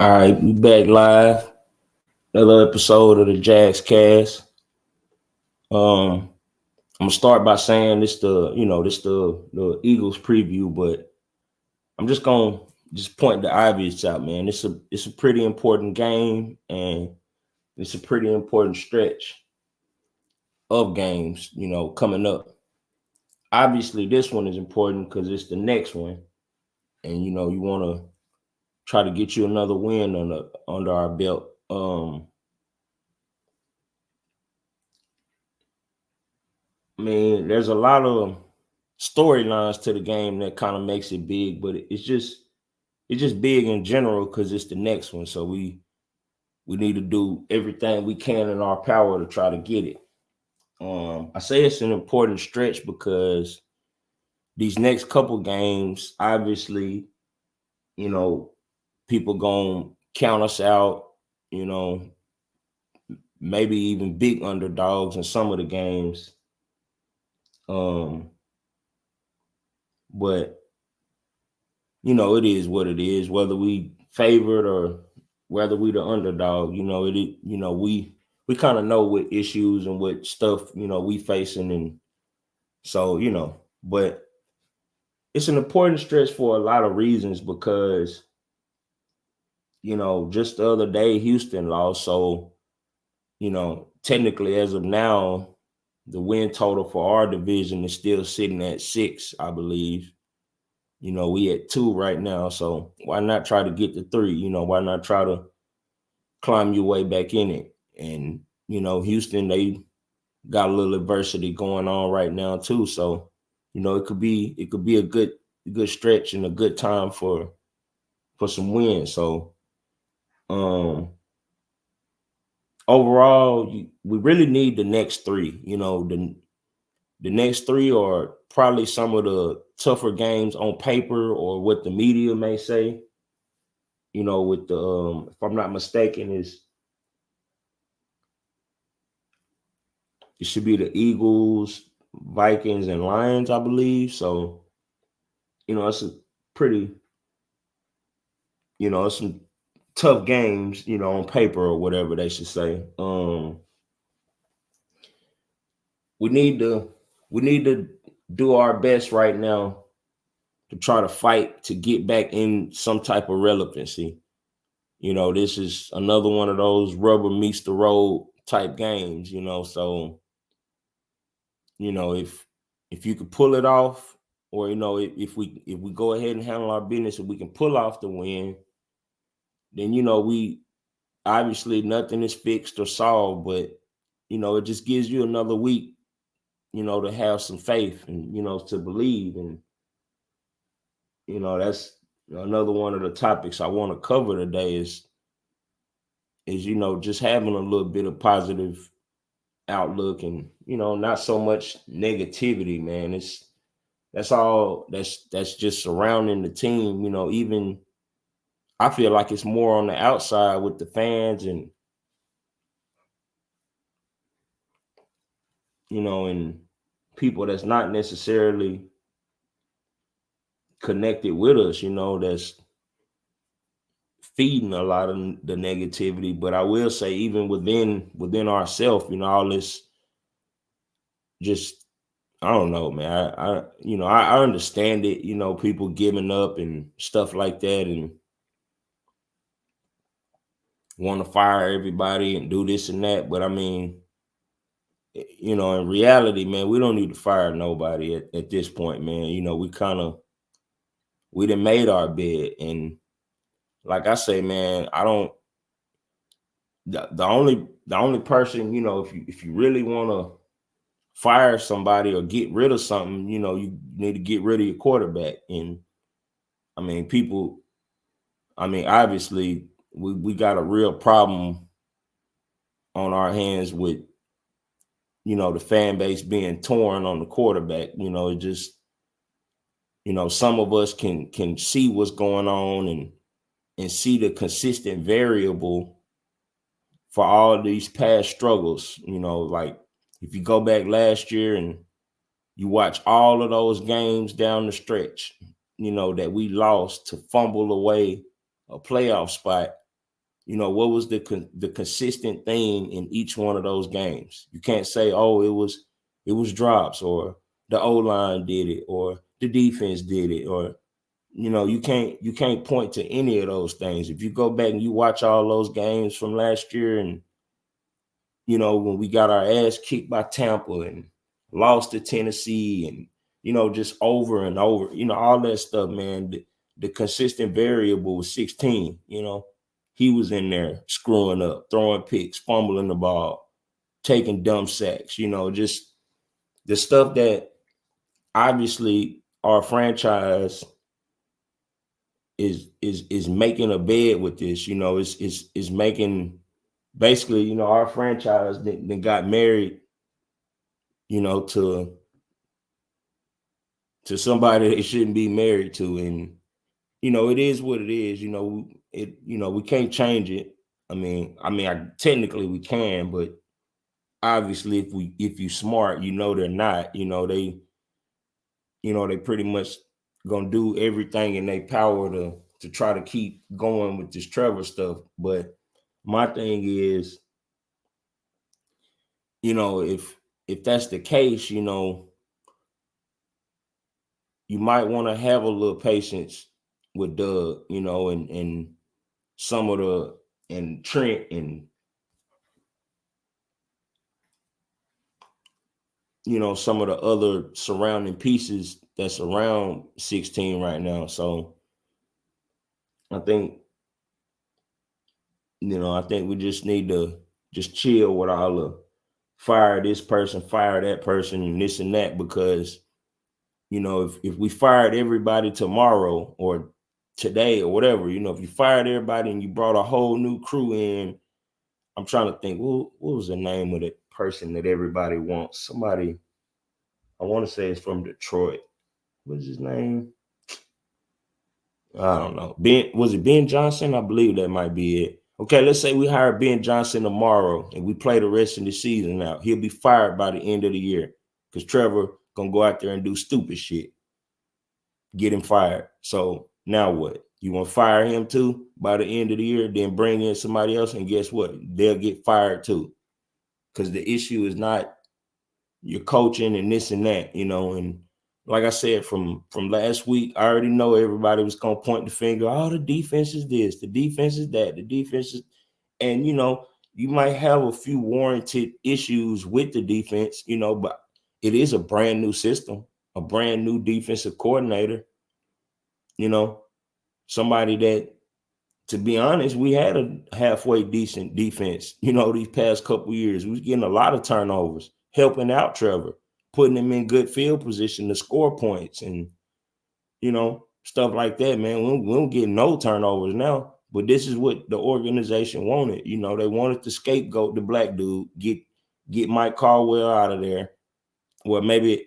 All right, we back live. Another episode of the Jags Cast. I'm gonna start by saying this the Eagles preview, but I'm just gonna just point the obvious out, man. It's a pretty important game, and it's a pretty important stretch of games, coming up. Obviously, this one is important because it's the next one, and you want to try to get you another win under our belt. I mean, there's a lot of storylines to the game that kind of makes it big, but it's just big in general because it's the next one. So we need to do everything we can in our power to try to get it. I say it's an important stretch because these next couple games, obviously, you know, people gonna count us out. You know, maybe even big underdogs in some of the games. Um, but it is what it is. Whether we favored or whether we the underdog, we kind of know what issues and what stuff we facing, and so but it's an important stretch for a lot of reasons because just the other day Houston lost, so technically as of now the win total for our division is still sitting at 6, I believe. We at 2 right now, so why not try to get to 3? Why not try to climb your way back in it? And Houston, they got a little adversity going on right now too, so it could be a good stretch and a good time for some wins. So overall, we really need the next 3. The next 3 are probably some of the tougher games on paper or what the media may say. With the if I'm not mistaken, it should be the Eagles, Vikings, and Lions, I believe. So, it's a pretty, it's some tough games, on paper or whatever they should say. We need to we need to do our best right now to try to fight to get back in some type of relevancy. This is another one of those rubber meets the road type games, so if you could pull it off, or if we go ahead and handle our business and we can pull off the win, then we obviously nothing is fixed or solved, but it just gives you another week, to have some faith and to believe. And that's another one of the topics I want to cover today is just having a little bit of positive outlook, and not so much negativity, man. That's just surrounding the team. Even I feel like it's more on the outside with the fans, and people that's not necessarily connected with us, that's feeding a lot of the negativity. But I will say, even within ourselves, all this just, I don't know, man. I understand it. People giving up and stuff like that, and want to fire everybody and do this and that. But I mean, in reality, man, we don't need to fire nobody at this point, man. We done made our bed, and like I say, man, I don't. The only person, if you really want to fire somebody or get rid of something, you need to get rid of your quarterback. And I mean, people. I mean, obviously, we got a real problem on our hands with the fan base being torn on the quarterback. It just some of us can see what's going on, and see the consistent variable for all these past struggles. Like if you go back last year and you watch all of those games down the stretch, that we lost to fumble away a playoff spot. You know, what was the consistent thing in each one of those games? You can't say, oh, it was drops, or the O-line did it, or the defense did it, or you can't point to any of those things. If you go back and you watch all those games from last year, and when we got our ass kicked by Tampa and lost to Tennessee, and just over and over, all that stuff, man. The consistent variable was 16. He was in there screwing up, throwing picks, fumbling the ball, taking dumb sacks, just the stuff that obviously our franchise is making a bed with this. Is making, basically, our franchise that got married, to somebody they shouldn't be married to. And it is what it is. We can't change it. Technically we can, but obviously if you smart, they're not. They pretty much gonna do everything in their power to try to keep going with this Trevor stuff. But my thing is, if that's the case, you might want to have a little patience with Doug, and some of and Trent, and some of the other surrounding pieces that's around 16 right now. So I think we just need to just chill with all the fire this person, fire that person, and this and that, because if we fired everybody tomorrow or today or whatever, if you fired everybody and you brought a whole new crew in, I'm trying to think, what was the name of the person that everybody wants? Somebody, I want to say it's from Detroit. What's his name? I don't know. Was it Ben Johnson? I believe that might be it. Okay, let's say we hire Ben Johnson tomorrow and we play the rest of the season out. He'll be fired by the end of the year because Trevor gonna go out there and do stupid shit. Get him fired. So now what? You want to fire him too by the end of the year, then bring in somebody else, and guess what? They'll get fired too. Because the issue is not your coaching and this and that, and like I said, from last week, I already know everybody was gonna point the finger. Oh, the defense is this, the defense is that, the defense is, and you might have a few warranted issues with the defense, but it is a brand new system, a brand new defensive coordinator, somebody that, to be honest, we had a halfway decent defense, these past couple years. We was getting a lot of turnovers, helping out Trevor, putting him in good field position to score points and, stuff like that, man. We don't get no turnovers now, but this is what the organization wanted. They wanted to scapegoat the black dude, get Mike Caldwell out of there. Well, maybe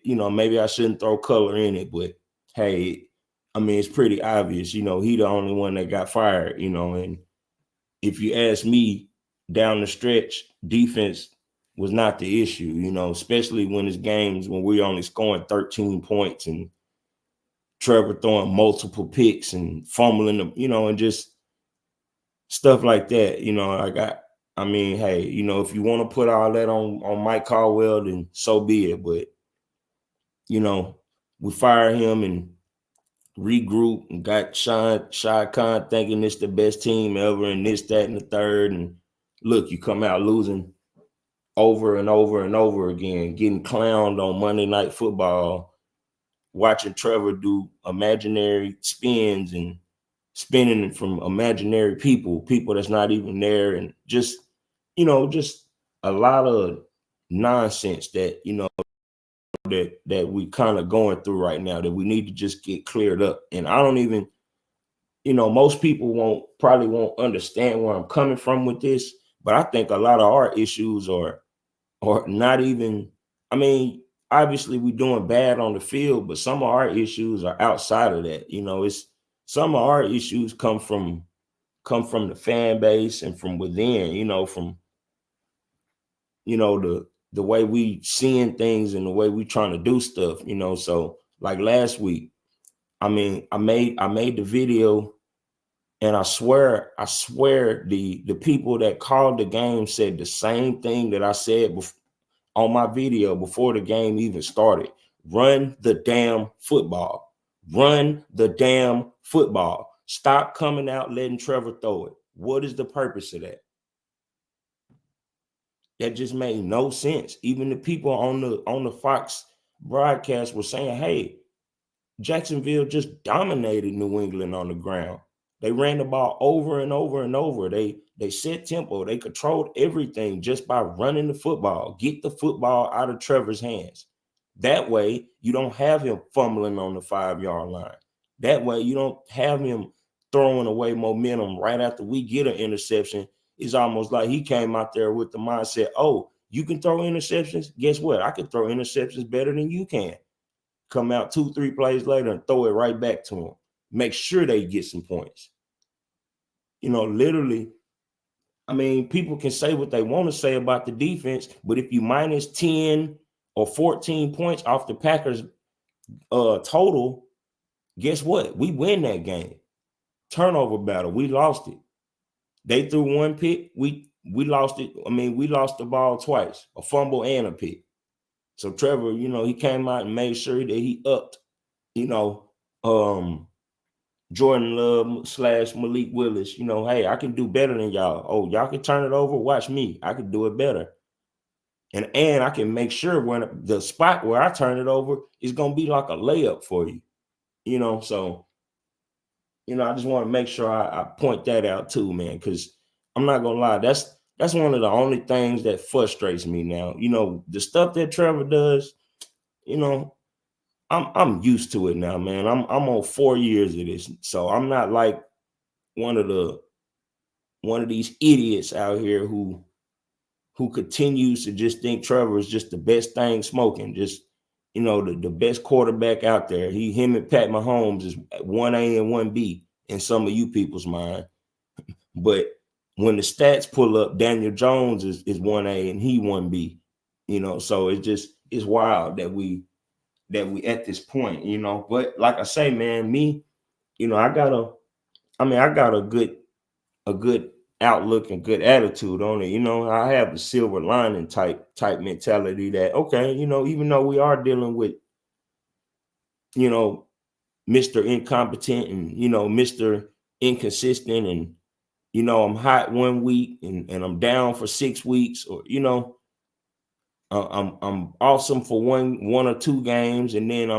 I shouldn't throw color in it, but hey, it's pretty obvious, he the only one that got fired, and if you ask me, down the stretch, defense was not the issue, especially when it's games when we're only scoring 13 points and Trevor throwing multiple picks and fumbling them, and just stuff like that. Hey, if you want to put all that on Mike Caldwell, then so be it. But, we fire him and regroup and got Shad Khan thinking it's the best team ever and this, that, and the third. And look, you come out losing over and over and over again, getting clowned on Monday Night Football, watching Trevor do imaginary spins and spinning from imaginary people that's not even there. And just a lot of nonsense that, that we kind of going through right now that we need to just get cleared up. And I don't even, most people probably won't understand where I'm coming from with this, but I think a lot of our issues are not even, obviously we're doing bad on the field, but some of our issues are outside of that. It's some of our issues come from the fan base and from within, from the way we seeing things and the way we trying to do stuff, So like last week, I made the video And I swear, the people that called the game said the same thing that I said on my video before the game even started. Run the damn football. Run the damn football. Stop coming out letting Trevor throw it. What is the purpose of that? That just made no sense. Even the people on the Fox broadcast were saying, hey, Jacksonville just dominated New England on the ground. They ran the ball over and over and over. They set tempo. They controlled everything just by running the football. Get the football out of Trevor's hands. That way, you don't have him fumbling on the 5-yard line. That way, you don't have him throwing away momentum right after we get an interception. It's almost like he came out there with the mindset, oh, you can throw interceptions? Guess what? I can throw interceptions better than you can. Come out 2-3 plays later and throw it right back to them. Make sure they get some points. Literally, I mean, people can say what they want to say about the defense, but if you minus 10 or 14 points off the Packers total, guess what? We win that game. Turnover battle, we lost it. They threw one pick, we lost it. I mean, we lost the ball twice, a fumble and a pick. So Trevor, he came out and made sure that he upped, Jordan Love / Malik Willis, hey, I can do better than y'all. Oh, y'all can turn it over. Watch me. I can do it better. And I can make sure when the spot where I turn it over is going to be like a layup for you, So, I just want to make sure I point that out too, man, because I'm not going to lie. That's one of the only things that frustrates me now. The stuff that Trevor does, I'm used to it now, man. I'm on 4 years of this, so I'm not like one of these idiots out here who continues to just think Trevor is just the best thing smoking, just the best quarterback out there. Him and Pat Mahomes is 1A and 1B in some of you people's mind, but when the stats pull up, Daniel Jones is 1A and he 1B. So it's wild that we at this point, but like I say, man, me, I got a good outlook and good attitude on it. I have the silver lining type mentality that, okay, even though we are dealing with, Mr. Incompetent and, Mr. Inconsistent and, I'm hot 1 week and I'm down for 6 weeks, or, I'm awesome for one or two games, and then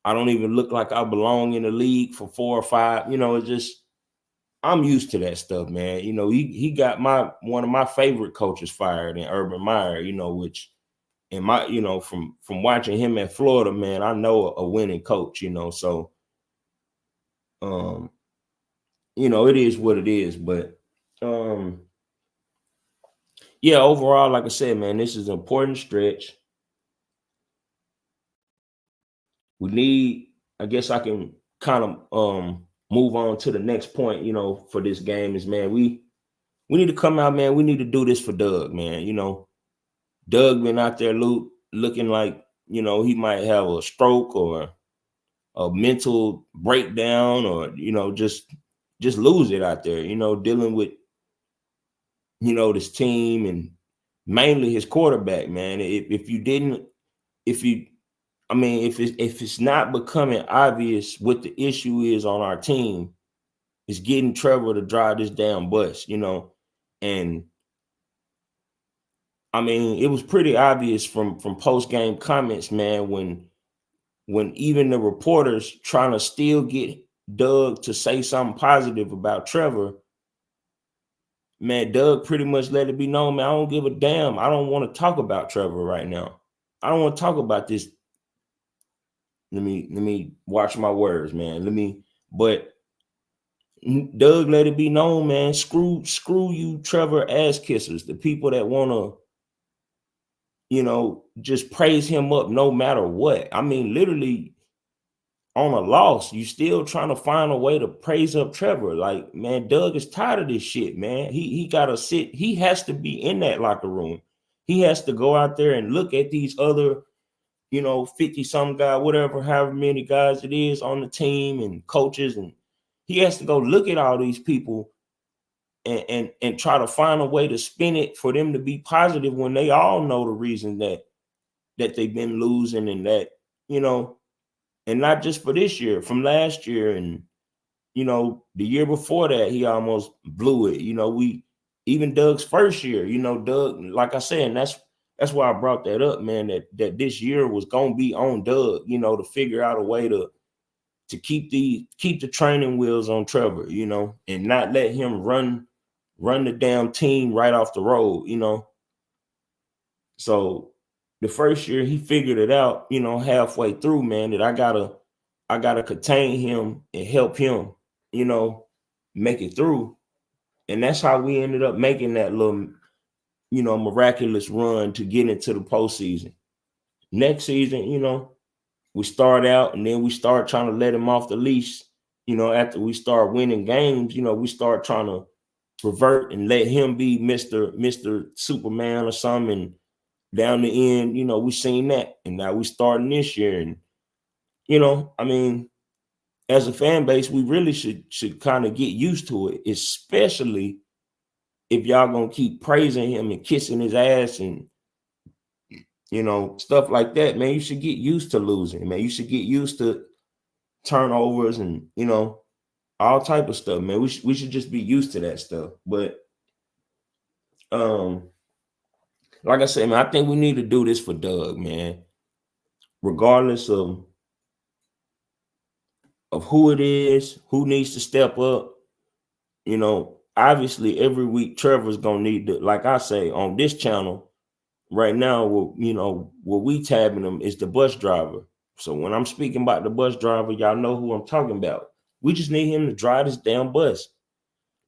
I don't even look like I belong in the league for 4 or 5. It's just, I'm used to that stuff, man. He got one of my favorite coaches fired in Urban Meyer, which in my, from watching him at Florida, man, I know a winning coach, so it is what it is. But yeah, overall, like I said, man, this is an important stretch. We need, I guess I can kind of move on to the next point, for this game is, man, we need to come out, man. We need to do this for Doug, man. Doug been out there looking like, he might have a stroke or a mental breakdown, or, just lose it out there, dealing with, this team and mainly his quarterback, man. If it's not becoming obvious what the issue is on our team, it's getting Trevor to drive this damn bus, and I mean, it was pretty obvious from post-game comments, man, when even the reporters trying to still get Doug to say something positive about Trevor, man, Doug pretty much let it be known, man, I don't give a damn. I don't want to talk about Trevor right now. I don't want to talk about this. Let me watch my words, man. But Doug let it be known, man, screw you Trevor ass kissers, the people that want to, just praise him up no matter what. I mean, literally on a loss, you still trying to find a way to praise up Trevor. Like, man, Doug is tired of this shit, man. He gotta sit, he has to be in that locker room. He has to go out there and look at these other, 50 some guy, whatever, however many guys it is on the team and coaches, and He has to go look at all these people and try to find a way to spin it for them to be positive when they all know the reason that they've been losing, and that, and not just for this year, from last year, and the year before that, he almost blew it. We even Doug's first year, Doug, like I said, and that's why I brought that up, man, that this year was gonna be on Doug, to figure out a way to keep the training wheels on Trevor, and not let him run the damn team right off the road, So the first year he figured it out, halfway through, man, that I gotta contain him and help him, make it through. And that's how we ended up making that little, miraculous run to get into the postseason. Next season, we start out and then we start trying to let him off the leash. After we start winning games, we start trying to revert and let him be Mr. Superman or something. And down the end, we seen that. And now we starting this year. And, as a fan base, we really should kind of get used to it, especially if y'all gonna keep praising him and kissing his ass and stuff like that, man. You should get used to losing, man. You should get used to turnovers and all type of stuff, man. We should just be used to that stuff. But like I said, man, I think we need to do this for Doug, man. Regardless of who it is, who needs to step up. Obviously every week Trevor's gonna need to, like I say, on this channel right now, what we tabbing him is the bus driver. So when I'm speaking about the bus driver, y'all know who I'm talking about. We just need him to drive this damn bus.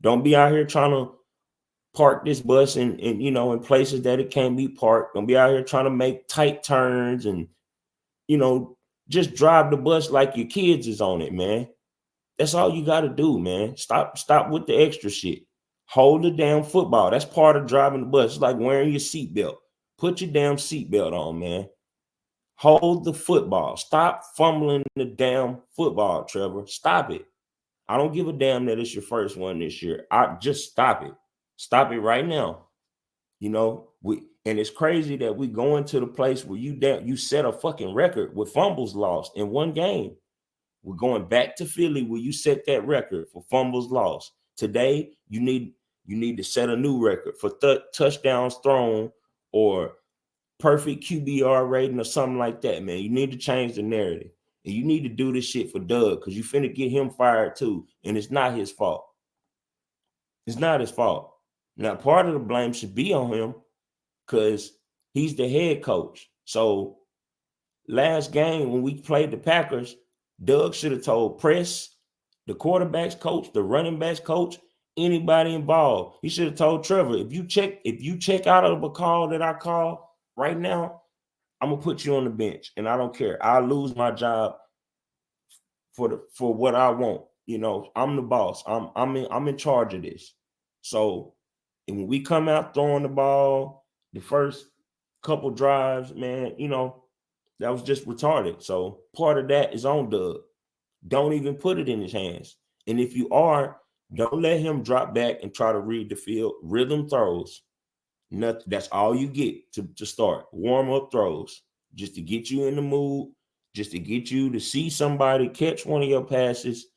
Don't be out here trying to park this bus in places that it can't be parked. Don't be out here trying to make tight turns and just drive the bus like your kids is on it, man. That's all you got to do, man. Stop with the extra shit. Hold the damn football. That's part of driving the bus. It's like wearing your seatbelt. Put your damn seatbelt on, man. Hold the football. Stop fumbling the damn football, Trevor. Stop it. I don't give a damn that it's your first one this year. I just stop it. Stop it right now. And it's crazy that we going to the place where you set a fucking record with fumbles lost in one game. We're going back to Philly where you set that record for fumbles lost. Today, you need to set a new record for touchdowns thrown or perfect QBR rating or something like that, man. You need to change the narrative. And you need to do this shit for Doug because you finna get him fired too. And it's not his fault. It's not his fault. Now, part of the blame should be on him because he's the head coach. So last game when we played the Packers, Doug should have told Press, the quarterback's coach, the running backs coach, anybody involved. He should have told Trevor, if you check out of a call that I call right now, I'm gonna put you on the bench, and I don't care. I'll lose my job for what I want. I'm the boss. I'm in charge of this. So, and when we come out throwing the ball, the first couple drives, man, that was just retarded. So part of that is on Doug. Don't even put it in his hands. And if you are, don't let him drop back and try to read the field. Rhythm throws. Nothing. That's all you get to start. Warm up throws. Just to get you in the mood, just to get you to see somebody catch one of your passes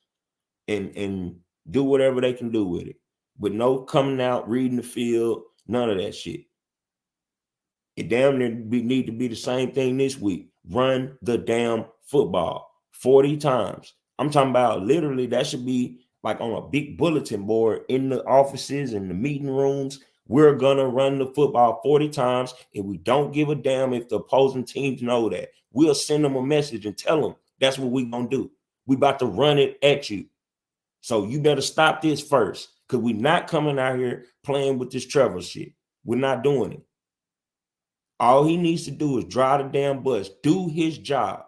and do whatever they can do with it. But no coming out, reading the field, none of that shit. It damn near need to be the same thing this week. Run the damn football 40 times. I'm talking about literally that should be like on a big bulletin board in the offices and the meeting rooms. We're going to run the football 40 times, and we don't give a damn if the opposing teams know that. We'll send them a message and tell them that's what we're going to do. We about to run it at you. So you better stop this first because we're not coming out here playing with this Trevor shit. We're not doing it. All he needs to do is drive the damn bus, do his job,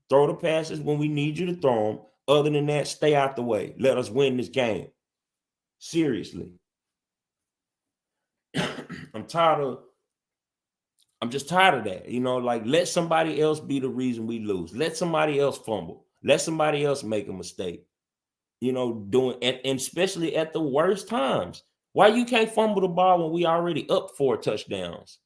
throw the passes when we need you to throw them. Other than that, stay out the way. Let us win this game. Seriously. I'm just tired of that. Like let somebody else be the reason we lose. Let somebody else fumble. Let somebody else make a mistake. doing and especially at the worst times. Why you can't fumble the ball when we already up 4 touchdowns?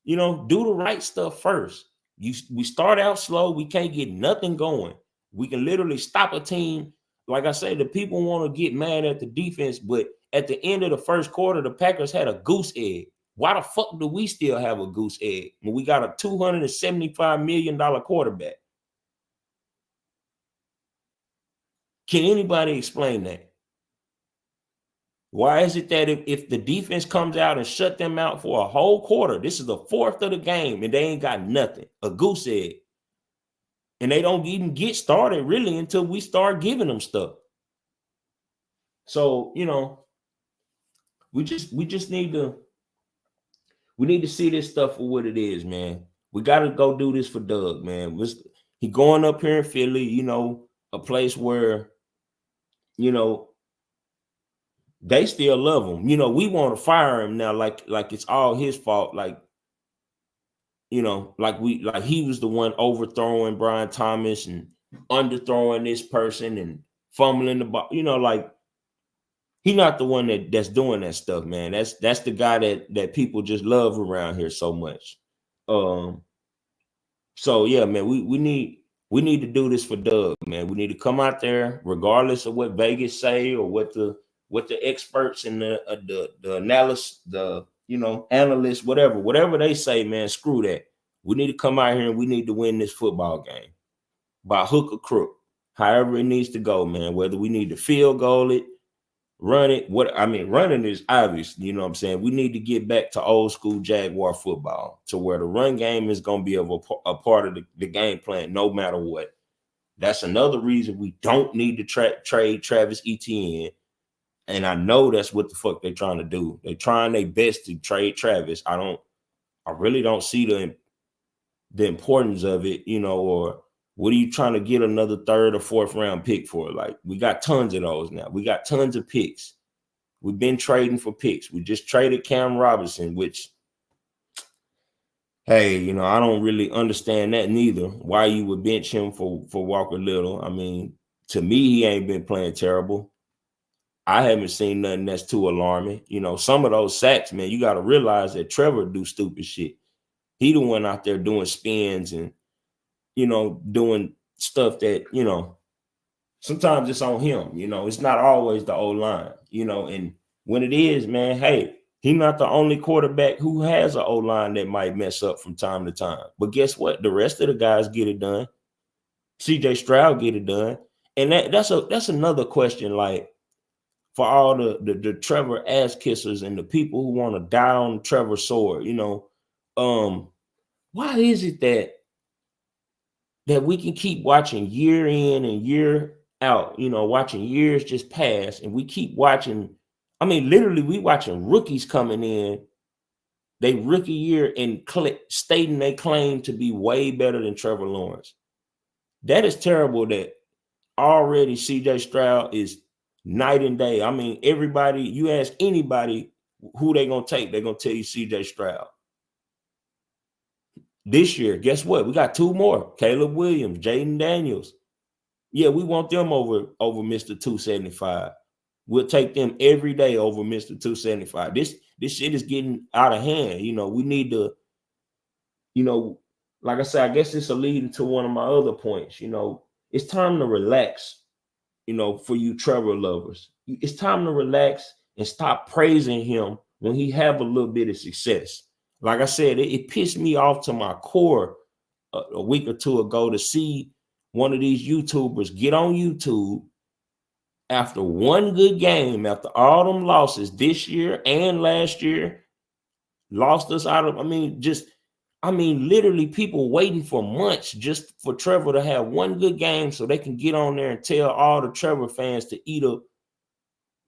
Do the right stuff first. We start out slow, we can't get nothing going. We can literally stop a team. Like I say, the people want to get mad at the defense, but at the end of the first quarter, the Packers had a goose egg. Why the fuck do we still have a goose egg when we got a $275 million quarterback? Can anybody explain that? Why is it that if the defense comes out and shut them out for a whole quarter, this is the fourth of the game, and they ain't got nothing, a goose egg, and they don't even get started really until we start giving them stuff? So, we just need to see this stuff for what it is, man. We got to go do this for Doug, man. He going up here in Philly, a place where, they still love him. We want to fire him now, like it's all his fault. Like he was the one overthrowing Brian Thomas and underthrowing this person and fumbling the ball. Like he's not the one that's doing that stuff, man. That's the guy that people just love around here so much. So yeah, man, we need to do this for Doug, man. We need to come out there, regardless of what Vegas say or what the experts and the analysts, analysts, whatever they say, man, screw that. We need to come out here and we need to win this football game by hook or crook, however it needs to go, man. Whether we need to field goal it, run it, running is obvious. You know what I'm saying? We need to get back to old school Jaguar football to where the run game is going to be a part of the game plan, no matter what. That's another reason we don't need to trade Travis Etienne. And I know that's what the fuck they're trying to do. They're trying their best to trade Travis. I really don't see the importance of it, or what are you trying to get another 3rd or 4th round pick for? Like, we got tons of those now. We got tons of picks. We've been trading for picks. We just traded Cam Robinson, which, hey, I don't really understand that neither. Why you would bench him for Walker Little? I mean, to me, he ain't been playing terrible. I haven't seen nothing that's too alarming. Some of those sacks, man, you got to realize that Trevor do stupid shit. He the one out there doing spins and, doing stuff that, sometimes it's on him. It's not always the O-line, and when it is, man, hey, he's not the only quarterback who has an O-line that might mess up from time to time. But guess what? The rest of the guys get it done. CJ Stroud get it done. And that's another question, like, for all the Trevor ass kissers and the people who want to die on Trevor's sword, why is it that we can keep watching year in and year out, watching years just pass, and we keep watching? I mean, literally, we watching rookies coming in, they rookie year and stating they claim to be way better than Trevor Lawrence. That is terrible. That already CJ Stroud is night and day. I mean, everybody, you ask anybody who they gonna take, they're gonna tell you CJ Stroud. This year, guess what? We got 2 more: Caleb Williams, Jaden Daniels. Yeah, we want them over Mr. 275. We'll take them every day over Mr. 275. This shit is getting out of hand. We need to, like I said, I guess this will lead into one of my other points. It's time to relax. For you Trevor lovers, it's time to relax and stop praising him when he have a little bit of success. Like I said, it pissed me off to my core a week or 2 ago to see one of these YouTubers get on YouTube after one good game, after all them losses this year and last year, lost us out of, literally people waiting for months just for Trevor to have one good game so they can get on there and tell all the Trevor fans to eat up.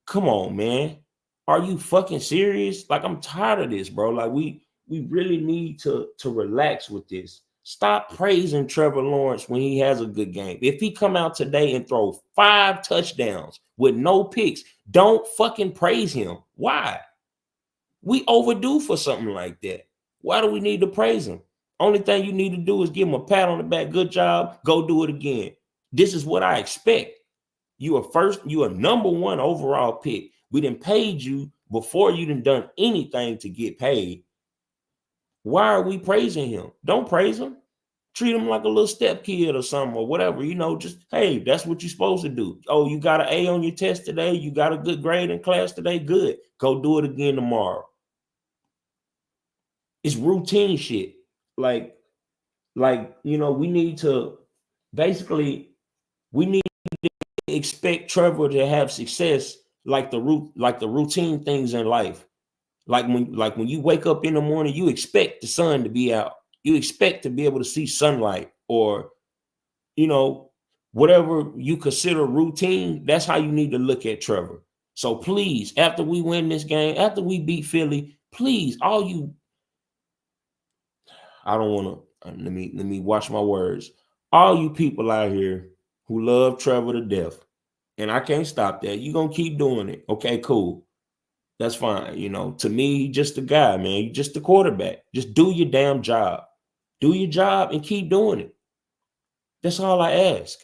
Come on, man. Are you fucking serious? Like, I'm tired of this, bro. Like, we really need to relax with this. Stop praising Trevor Lawrence when he has a good game. If he come out today and throw 5 touchdowns with no picks, don't fucking praise him. Why? We overdue for something like that. Why do we need to praise him? Only thing you need to do is give him a pat on the back. Good job. Go do it again. This is what I expect. You a number one overall pick. We done paid you before you done anything to get paid. Why are we praising him? Don't praise him. Treat him like a little step kid or something or whatever. Just, hey, that's what you're supposed to do. Oh, you got an A on your test today. You got a good grade in class today. Good. Go do it again tomorrow. It's routine shit. Like, we need to we need to expect Trevor to have success like the routine things in life. Like when you wake up in the morning, you expect the sun to be out. You expect to be able to see sunlight, or whatever you consider routine. That's how you need to look at Trevor. So please, after we win this game, after we beat Philly, please, I don't want to, let me watch my words. All you people out here who love Trevor to death, and I can't stop that. You're going to keep doing it. Okay, cool. That's fine. To me, he's just a guy, man. You're just the quarterback. Just do your damn job. Do your job and keep doing it. That's all I ask.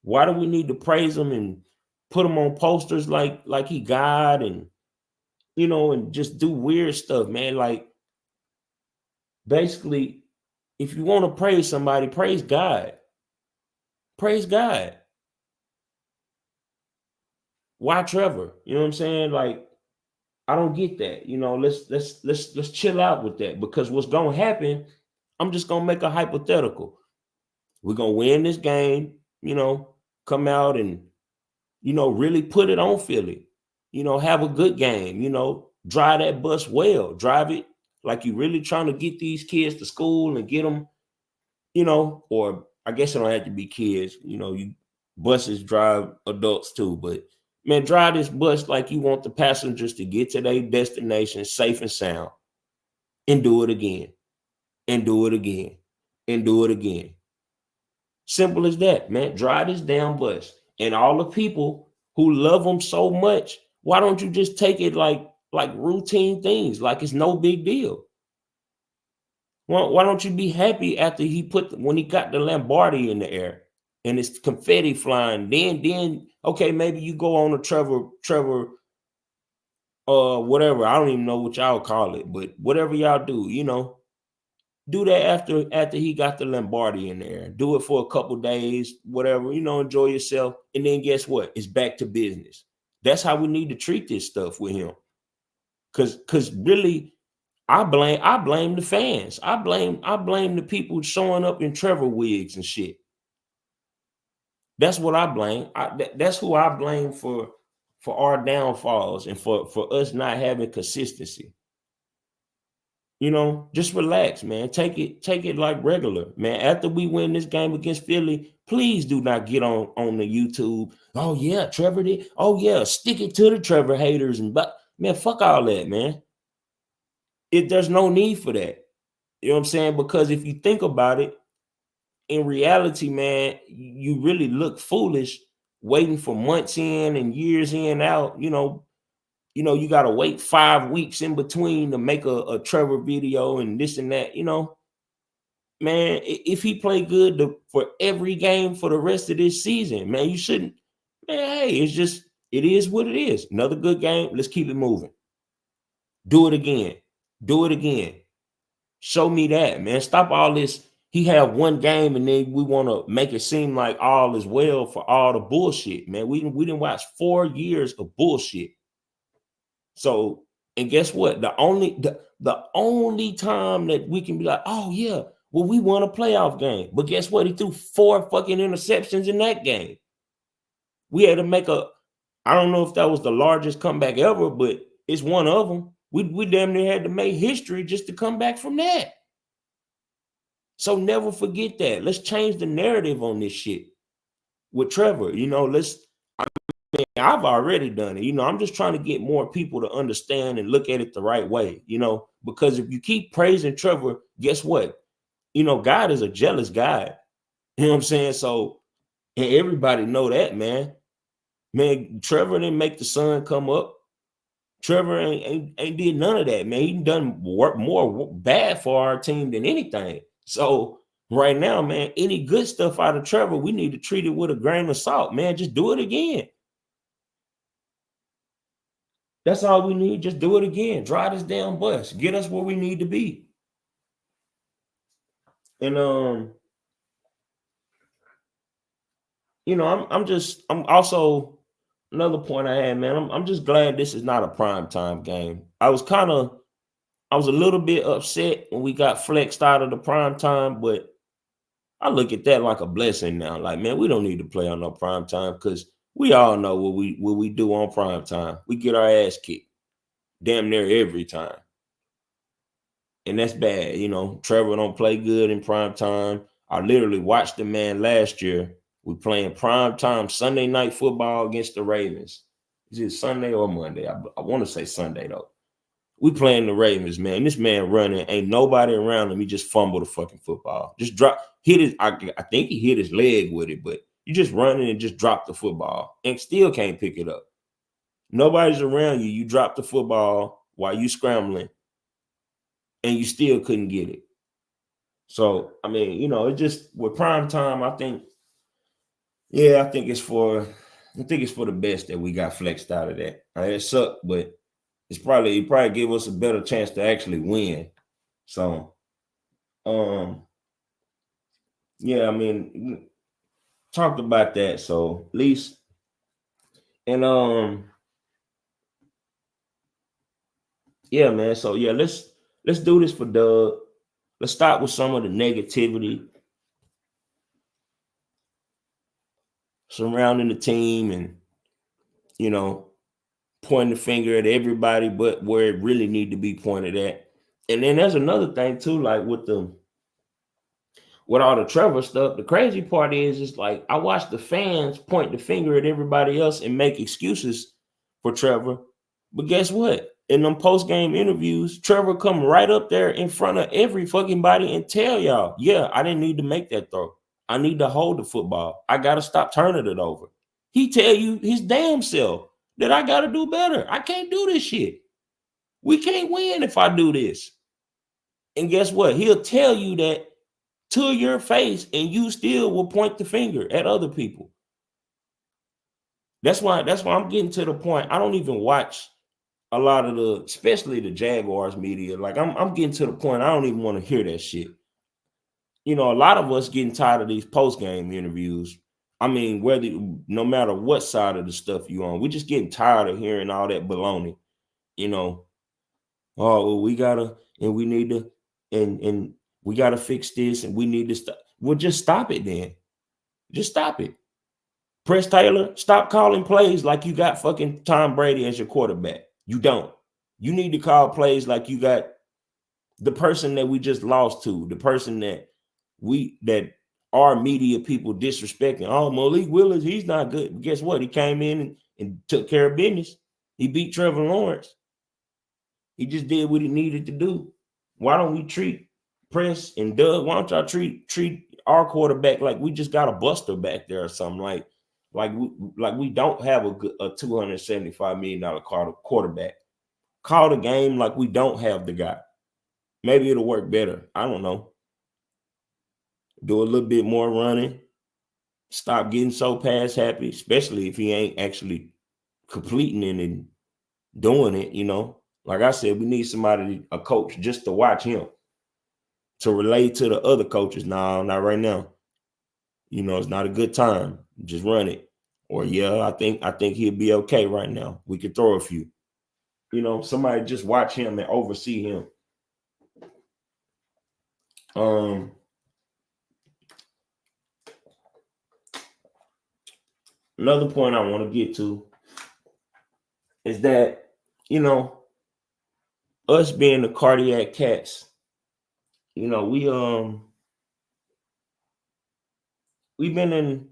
Why do we need to praise him and put him on posters like he God, and and just do weird stuff, man? Like, basically, if you want to praise somebody, praise God. Praise God. Why Trevor? You know what I'm saying? Like, I don't get that. Let's chill out with that, because what's gonna happen, I'm just gonna make a hypothetical. We're gonna win this game, come out and really put it on Philly, have a good game, drive that bus well, drive it like you really trying to get these kids to school and get them, or I guess it don't have to be kids, you buses drive adults too, but man, drive this bus like you want the passengers to get to their destination safe and sound, and do it again, and do it again, and do it again. Simple as that, man. Drive this damn bus. And all the people who love them so much, why don't you just take it like routine things, like it's no big deal? Why don't you be happy after when he got the Lombardi in the air and it's confetti flying? Then okay, maybe you go on a Trevor, whatever. I don't even know what y'all call it, but whatever y'all do, do that after he got the Lombardi in there. Do it for a couple days, whatever, enjoy yourself. And then guess what? It's back to business. That's how we need to treat this stuff with him. Cause really, I blame the fans. I blame the people showing up in Trevor wigs and shit. That's what I blame. That's who I blame for our downfalls and for us not having consistency. Just relax, man. Take it like regular, man. After we win this game against Philly, please do not get on the YouTube. Oh yeah, Trevor did. Oh yeah, stick it to the Trevor haters, but man, fuck all that, man. There's no need for that. You know what I'm saying? Because if you think about it, in reality, man, you really look foolish waiting for months in and years in out. You got to wait 5 weeks in between to make a Trevor video and this and that, man, if he play good for every game for the rest of this season, man, you shouldn't, man, hey, it is what it is. Another good game. Let's keep it moving. Do it again. Do it again. Show me that, man. Stop all this. He had one game and then we want to make it seem like all is well for all the bullshit, man. We didn't watch 4 years of bullshit. So, and guess what? The only time that we can be like, oh yeah, well, we won a playoff game. But guess what? He threw 4 fucking interceptions in that game. We had to make I don't know if that was the largest comeback ever, but it's one of them. We damn near had to make history just to come back from that. So never forget that. Let's change the narrative on this shit with Trevor. I've already done it. I'm just trying to get more people to understand and look at it the right way, because if you keep praising Trevor, guess what? God is a jealous God. You know what I'm saying? So, and everybody know that, man. Man, Trevor didn't make the sun come up. Trevor ain't did none of that, man. He done work more bad for our team than anything. So, Right now, man, any good stuff out of Trevor, we need to treat it with a grain of salt, man. Just do it again. That's all we need. Just do it again. Drive this damn bus. Get us where we need to be. And I'm also another point I had, man. I'm just glad this is not a primetime game. I was a little bit upset when we got flexed out of the prime time, but I look at that like a blessing now. Like, man, we don't need to play on no prime time because we all know what we do on prime time. We get our ass kicked damn near every time. And that's bad. Trevor don't play good in prime time. I literally watched the man last year. We playing prime time Sunday night football against the Ravens. Is it Sunday or Monday? I want to say Sunday though. We playing the Ravens, man. This man running, ain't nobody around him. He just fumbled the fucking football. Just hit his. I think he hit his leg with it, but you just running and just drop the football and still can't pick it up. Nobody's around you. You drop the football while you scrambling, and you still couldn't get it. So I mean, it just with prime time. I think it's for the best that we got flexed out of that. It sucked, but it probably give us a better chance to actually win. So, yeah, I mean, talked about that. So at least, and yeah, man. So yeah, let's do this for Doug. Let's start with some of the negativity surrounding the team, and pointing the finger at everybody, but where it really need to be pointed at. And then there's another thing too, like with all the Trevor stuff. The crazy part is like I watch the fans point the finger at everybody else and make excuses for Trevor. But guess what? In them post-game interviews, Trevor come right up there in front of every fucking body and tell y'all, yeah, I didn't need to make that throw. I need to hold the football. I got to stop turning it over. He tell you his damn self that I got to do better. I can't do this shit. We can't win if I do this. And guess what? He'll tell you that to your face, and you still will point the finger at other people. That's why I'm getting to the point. I don't even watch a lot of especially the Jaguars media. Like I'm getting to the point I don't even want to hear that shit. A lot of us getting tired of these post-game interviews. I mean, no matter what side of the stuff you on, we just getting tired of hearing all that baloney. Oh, well, we gotta, and we need to, and we gotta fix this, and we need to stop. Well, just stop it then. Just stop it. Press Taylor, stop calling plays like you got fucking Tom Brady as your quarterback. You don't. You need to call plays like you got the person that we just lost to, the person that our media people disrespecting. Oh, Malik Willis, he's not good. But guess what? He came in and took care of business. He beat Trevor Lawrence. He just did what he needed to do. Why don't we treat Press and Doug? Why don't y'all treat our quarterback like we just got a buster back there or something? Like we don't have a $275 million quarterback. Call the game like we don't have the guy. Maybe it'll work better. I don't know. Do a little bit more running. Stop getting so pass happy, especially if he ain't actually completing it and doing it. Like I said, we need somebody, a coach, just to watch him, to relate to the other coaches. No, not right now. It's not a good time. Just run it. Or yeah, I think he'll be okay right now. We could throw a few. Somebody just watch him and oversee him. Another point I want to get to is that, us being the cardiac cats, we've been in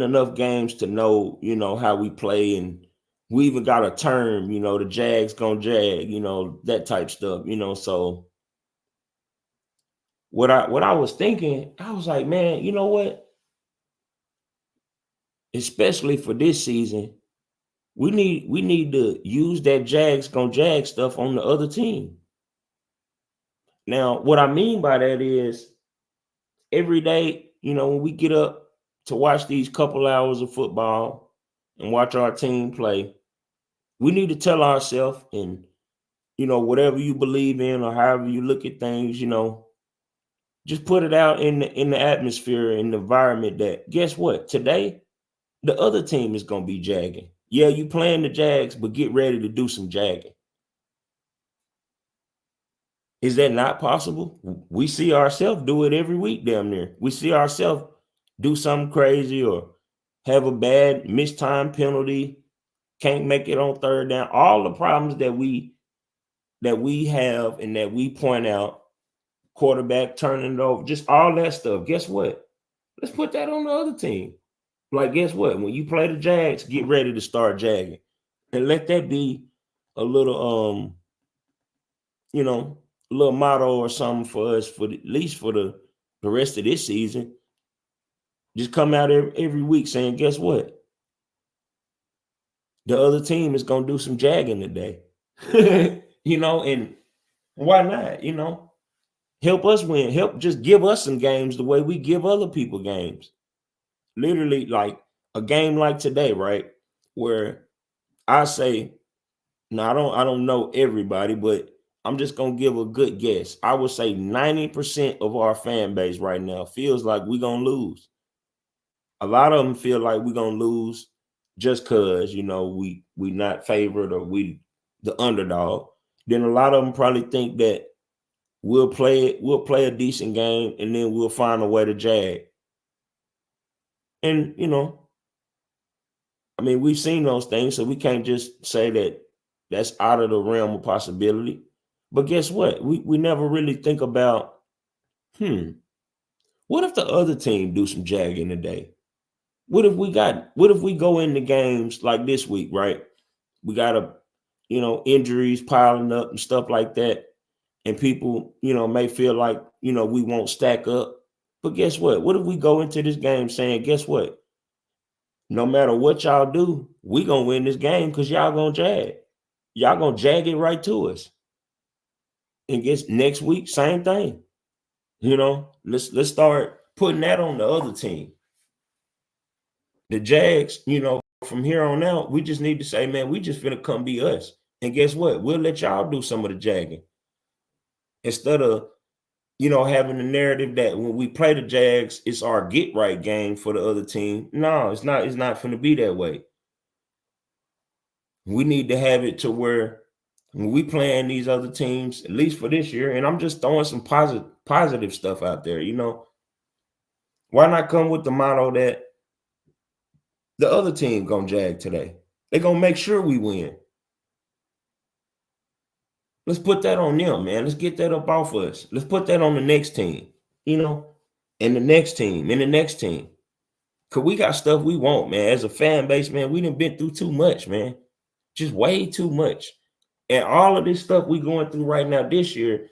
enough games to know, how we play, and we even got a term, the Jags gonna jag, that type stuff, so what I was thinking, I was like, man, you know what? Especially for this season, we need to use that Jags gonna jag stuff on the other team. Now, what I mean by that is every day, when we get up to watch these couple hours of football and watch our team play, we need to tell ourselves, and whatever you believe in or however you look at things, just put it out in the atmosphere, in the environment, that guess what? Today, the other team is gonna be jagging. Yeah, you playing the Jags, but get ready to do some jagging. Is that not possible? We see ourselves do it every week, damn near. We see ourselves do something crazy or have a bad missed time penalty, can't make it on third down. All the problems that we have and that we point out, quarterback turning it over, just all that stuff. Guess what? Let's put that on the other team. Like, guess what? When you play the Jags, get ready to start jagging. And let that be a little a little motto or something for us, for at least for the rest of this season. Just come out every week saying, guess what? The other team is gonna do some jagging today. And why not? Help us win. Help just give us some games the way we give other people games. Literally, like a game like today, right? Where I say, now I don't know everybody, but I'm just gonna give a good guess. I would say 90% of our fan base right now feels like we're gonna lose. A lot of them feel like we're gonna lose just because we not favored, or we the underdog. Then a lot of them probably think that we'll play a decent game and then we'll find a way to jag. And I mean, we've seen those things, so we can't just say that that's out of the realm of possibility. But guess what? We never really think about, what if the other team do some jagging today? What if we go into games like this week, right? We got injuries piling up and stuff like that. And people, may feel like, we won't stack up. But guess what? What if we go into this game saying, guess what? No matter what y'all do, we gonna win this game because y'all gonna jag. Y'all gonna jag it right to us. And guess next week, same thing. Let's start putting that on the other team. The Jags, from here on out, we just need to say, man, we just finna come be us. And guess what? We'll let y'all do some of the jagging. Instead of, having the narrative that when we play the Jags, it's our get right game for the other team. No, it's not finna be that way. We need to have it to where when we playing these other teams, at least for this year, and I'm just throwing some positive stuff out there, why not come with the motto that the other team gonna jag today? They're gonna make sure we win. Let's put that on them, man. Let's get that up off us. Let's put that on the next team, and the next team, and the next team. Cause we got stuff we want, man. As a fan base, man, we done been through too much, man. Just way too much. And all of this stuff we going through right now this year,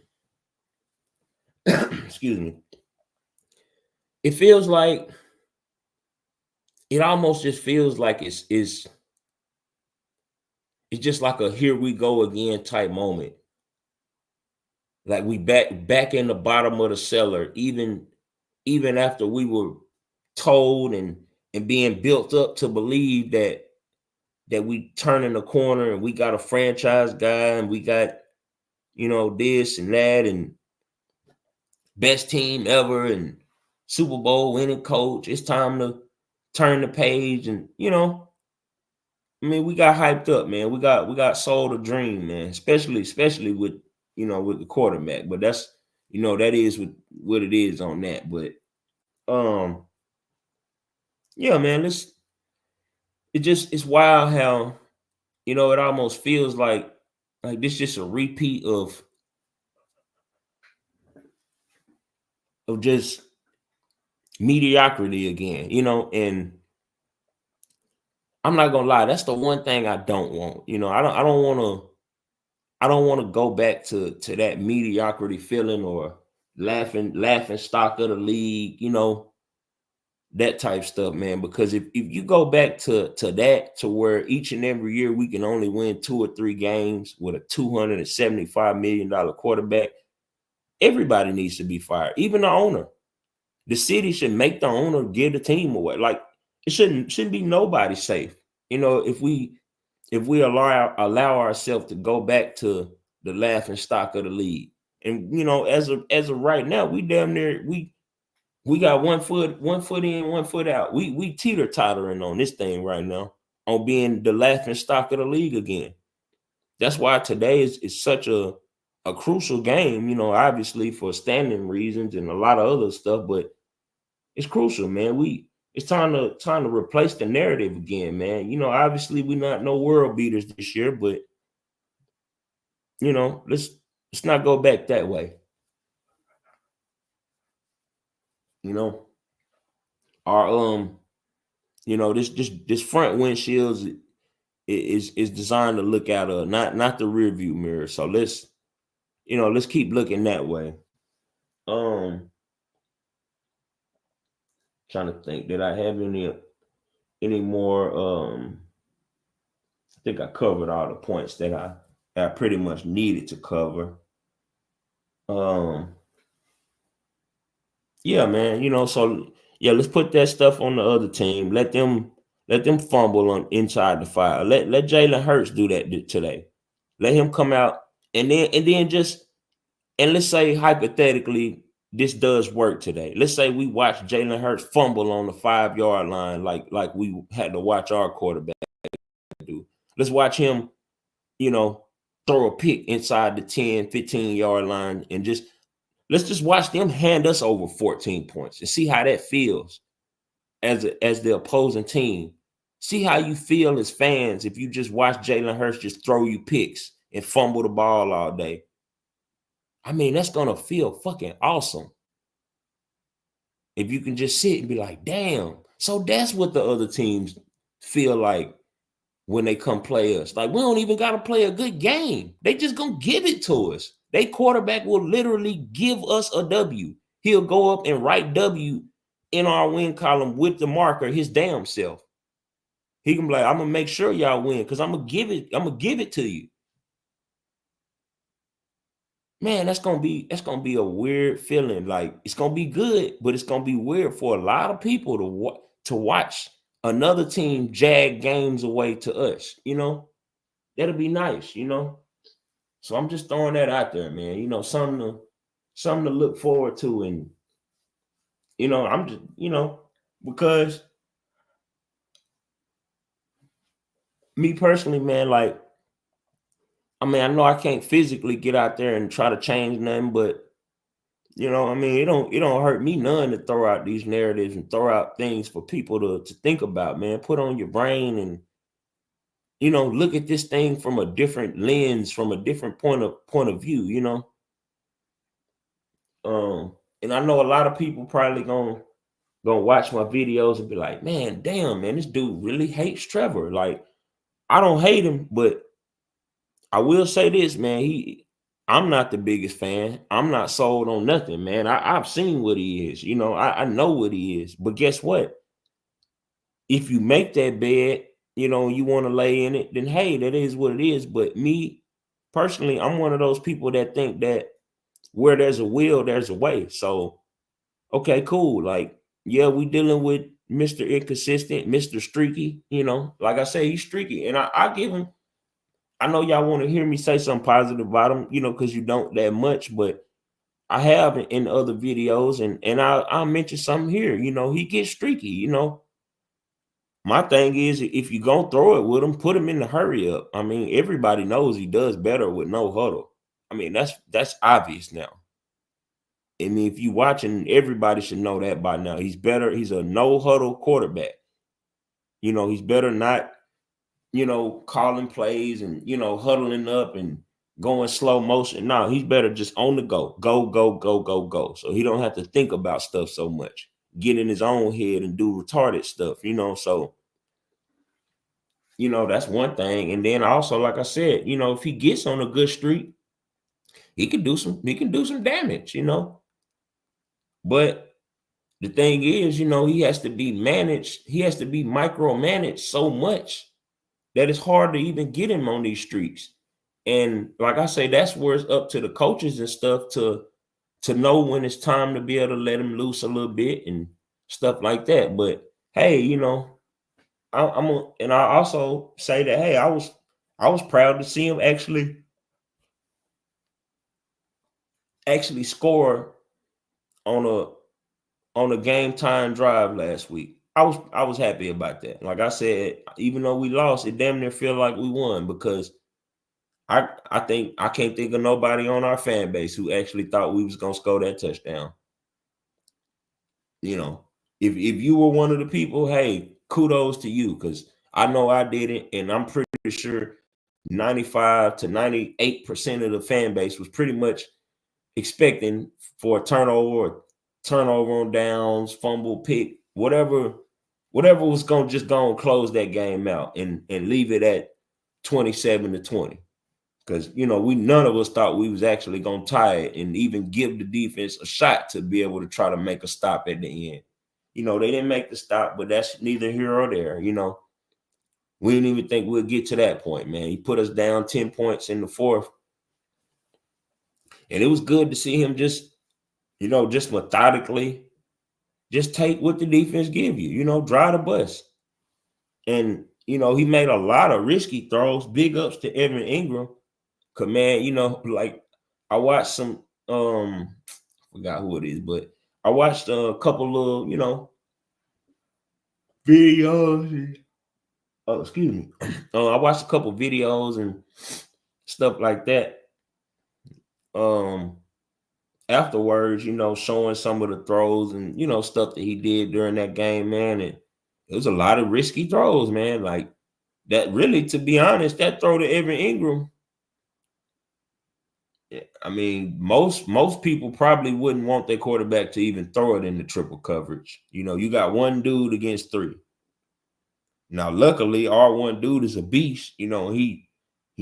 excuse me, it feels like, it almost just feels like it's just like a here we go again type moment. Like we back in the bottom of the cellar, even after we were told and being built up to believe that we turning the corner and we got a franchise guy and we got this and that and best team ever and Super Bowl winning coach. It's time to turn the page. And I mean, we got hyped up, man. We got sold a dream, man. Especially with with the quarterback. But that's that is what it is on that. But yeah, man. It's wild how it almost feels like this just a repeat of just mediocrity again, and I'm not gonna lie, that's the one thing I don't want. I don't want to go back to that mediocrity feeling or laughing stock of the league, that type stuff, man. Because if you go back to that, to where each and every year we can only win 2 or 3 games with a $275 million quarterback, Everybody needs to be fired, even the owner. The city should make the owner give the team away. Like it shouldn't be nobody safe. If we allow ourselves to go back to the laughing stock of the league, and as of right now, we damn near we got one foot in, 1 foot out. We teeter-tottering on this thing right now on being the laughing stock of the league again. That's why today is such a crucial game, obviously for standing reasons and a lot of other stuff, but it's crucial, man. It's time to replace the narrative again, man. Obviously we're not no world beaters this year, but let's not go back that way. Our this front windshields is designed to look out of not the rear view mirror. So let's keep looking that way. Trying to think, did I have any more? I think I covered all the points that I pretty much needed to cover. Yeah, man. So yeah, let's put that stuff on the other team. Let them fumble on inside the 5. Let Jalen Hurts do that today. Let him come out and then just, and let's say hypothetically this does work today. Let's say we watch Jalen Hurts fumble on the 5-yard line like we had to watch our quarterback do. Let's watch him, throw a pick inside the 10, 15-yard line, and let's just watch them hand us over 14 points and see how that feels as the opposing team. See how you feel as fans if you just watch Jalen Hurts just throw you picks and fumble the ball all day. I mean, that's going to feel fucking awesome. If you can just sit and be like, damn. So that's what the other teams feel like when they come play us. Like, we don't even got to play a good game. They just going to give it to us. They quarterback will literally give us a W. He'll go up and write W in our win column with the marker, his damn self. He can be like, I'm going to make sure y'all win because I'm going to give it to you. Man, that's gonna be a weird feeling. Like, it's gonna be good, but it's gonna be weird for a lot of people to watch another team jag games away to us. That'll be nice. So I'm just throwing that out there, man. Something to look forward to, and I'm just because me personally, man, like, I mean, I know I can't physically get out there and try to change nothing, but it don't hurt me none to throw out these narratives and throw out things for people to think about, man. Put on your brain and look at this thing from a different lens, from a different point of view, and I know a lot of people probably gonna watch my videos and be like, man, damn, man, this dude really hates Trevor. Like, I don't hate him, but I will say this, man. I'm not the biggest fan. I'm not sold on nothing, man. I've seen what he is. I know what he is. But guess what? If you make that bed, you want to lay in it, then hey, that is what it is. But me personally, I'm one of those people that think that where there's a will, there's a way. So, okay, cool. Like, yeah, we dealing with Mr. Inconsistent, Mr. Streaky. Like I say, he's streaky, and I give him. I know y'all want to hear me say something positive about him, because you don't that much, but I have in other videos, and I'll mention something here. He gets streaky. My thing is, if you're gonna throw it with him, put him in the hurry up. I mean, everybody knows he does better with no huddle. I mean, that's obvious now. I mean, if you watching, everybody should know that by now. He's better. He's a no huddle quarterback. He's better not calling plays and, huddling up and going slow motion. No, he's better just on the go. Go, go, go, go, go. So he don't have to think about stuff so much. Get in his own head and do retarded stuff, so that's one thing. And then also, like I said, if he gets on a good streak, he can do some damage, But the thing is, he has to be managed, he has to be micromanaged so much that it's hard to even get him on these streets. And like I say, that's where it's up to the coaches and stuff to to know when it's time to be able to let him loose a little bit and stuff like that. But hey, and I also say that hey, I was proud to see him actually score on a game time drive last week. I was happy about that. Like I said, even though we lost, it damn near feel like we won because I think I can't think of nobody on our fan base who actually thought we was gonna score that touchdown. You know, if you were one of the people, hey, kudos to you because I know I did it, and I'm pretty sure 95 to 98% of the fan base was pretty much expecting for a turnover on downs, fumble, pick, whatever was gonna just go and close that game out and leave it at 27-20. Because we none of us thought we was actually gonna tie it and even give the defense a shot to be able to try to make a stop at the end. They didn't make the stop, but that's neither here or there. We didn't even think we'd get to that point, man. He put us down 10 points in the fourth. And it was good to see him just methodically just take what the defense give you, drive the bus. And, he made a lot of risky throws. Big ups to Evan Ingram. Cause man, like I watched some forgot who it is, but I watched a couple of, videos. Oh, excuse me. I watched a couple videos and stuff like that. Afterwards, showing some of the throws and stuff that he did during that game, man. And it was a lot of risky throws, man. Like that really, to be honest, that throw to Evan Ingram. I mean, most people probably wouldn't want their quarterback to even throw it in the triple coverage. You got one dude against three. Now, luckily, our one dude is a beast. He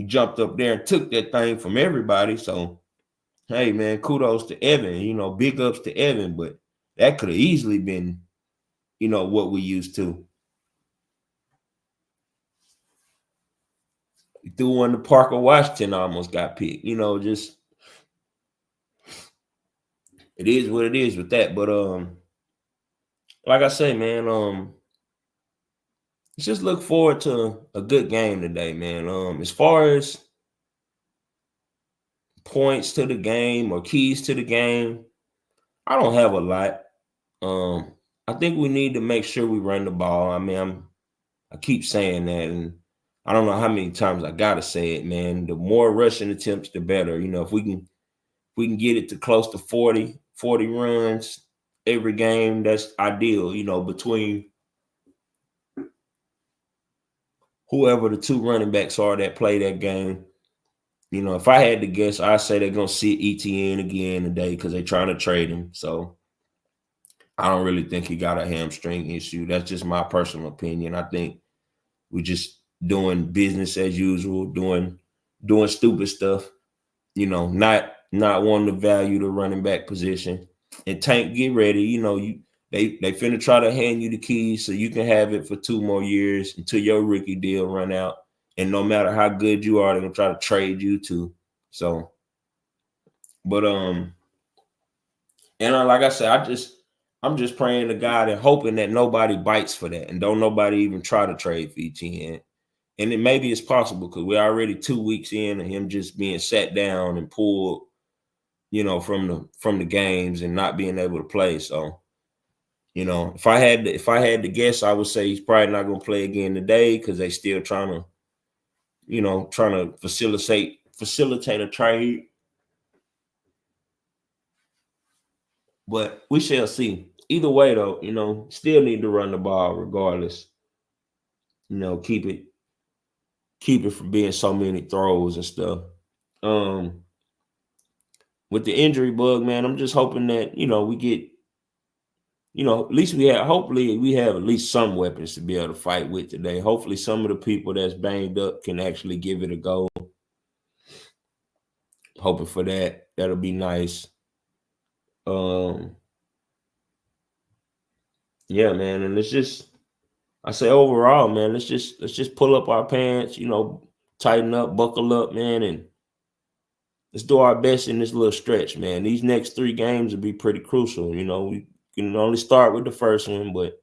jumped up there and took that thing from everybody. So, hey, man, kudos to Evan. Big ups to Evan. But that could have easily been, what we used to. He threw one to Parker Washington, almost got picked. Just it is what it is with that. But like I say, man, let's just look forward to a good game today, man. As far as points to the game or keys to the game, I don't have a lot. I think we need to make sure we run the ball. I mean, I keep saying that, and I don't know how many times I gotta say it, man. The more rushing attempts, the better. If we can get it to close to 40 runs every game, that's ideal. Between whoever the two running backs are that play that game. If I had to guess, I'd say they're gonna sit ETN again today because they're trying to trade him. So I don't really think he got a hamstring issue. That's just my personal opinion. I think we're just doing business as usual, doing stupid stuff. Not wanting to value the running back position. And Tank, get ready. They finna try to hand you the keys so you can have it for 2 more years until your rookie deal run out. And no matter how good you are, they're gonna try to trade you too. So, but like I said, I'm just praying to God and hoping that nobody bites for that and don't nobody even try to trade for ETN. And it maybe it's possible because we're already 2 weeks in and him just being sat down and pulled, from the games and not being able to play. So, if I had to guess, I would say he's probably not going to play again today because they still trying to facilitate a trade. But we shall see. Either way, though, still need to run the ball regardless. Keep it from being so many throws and stuff. With the injury bug, man, I'm just hoping that we get, at least hopefully we have at least some weapons to be able to fight with today. Hopefully some of the people that's banged up can actually give it a go. Hoping for that. That'll be nice. Yeah, man, and it's just, I say overall, man, let's just pull up our pants, tighten up, buckle up, man, and let's do our best in this little stretch, man. These next 3 games will be pretty crucial. We can only start with the first one, but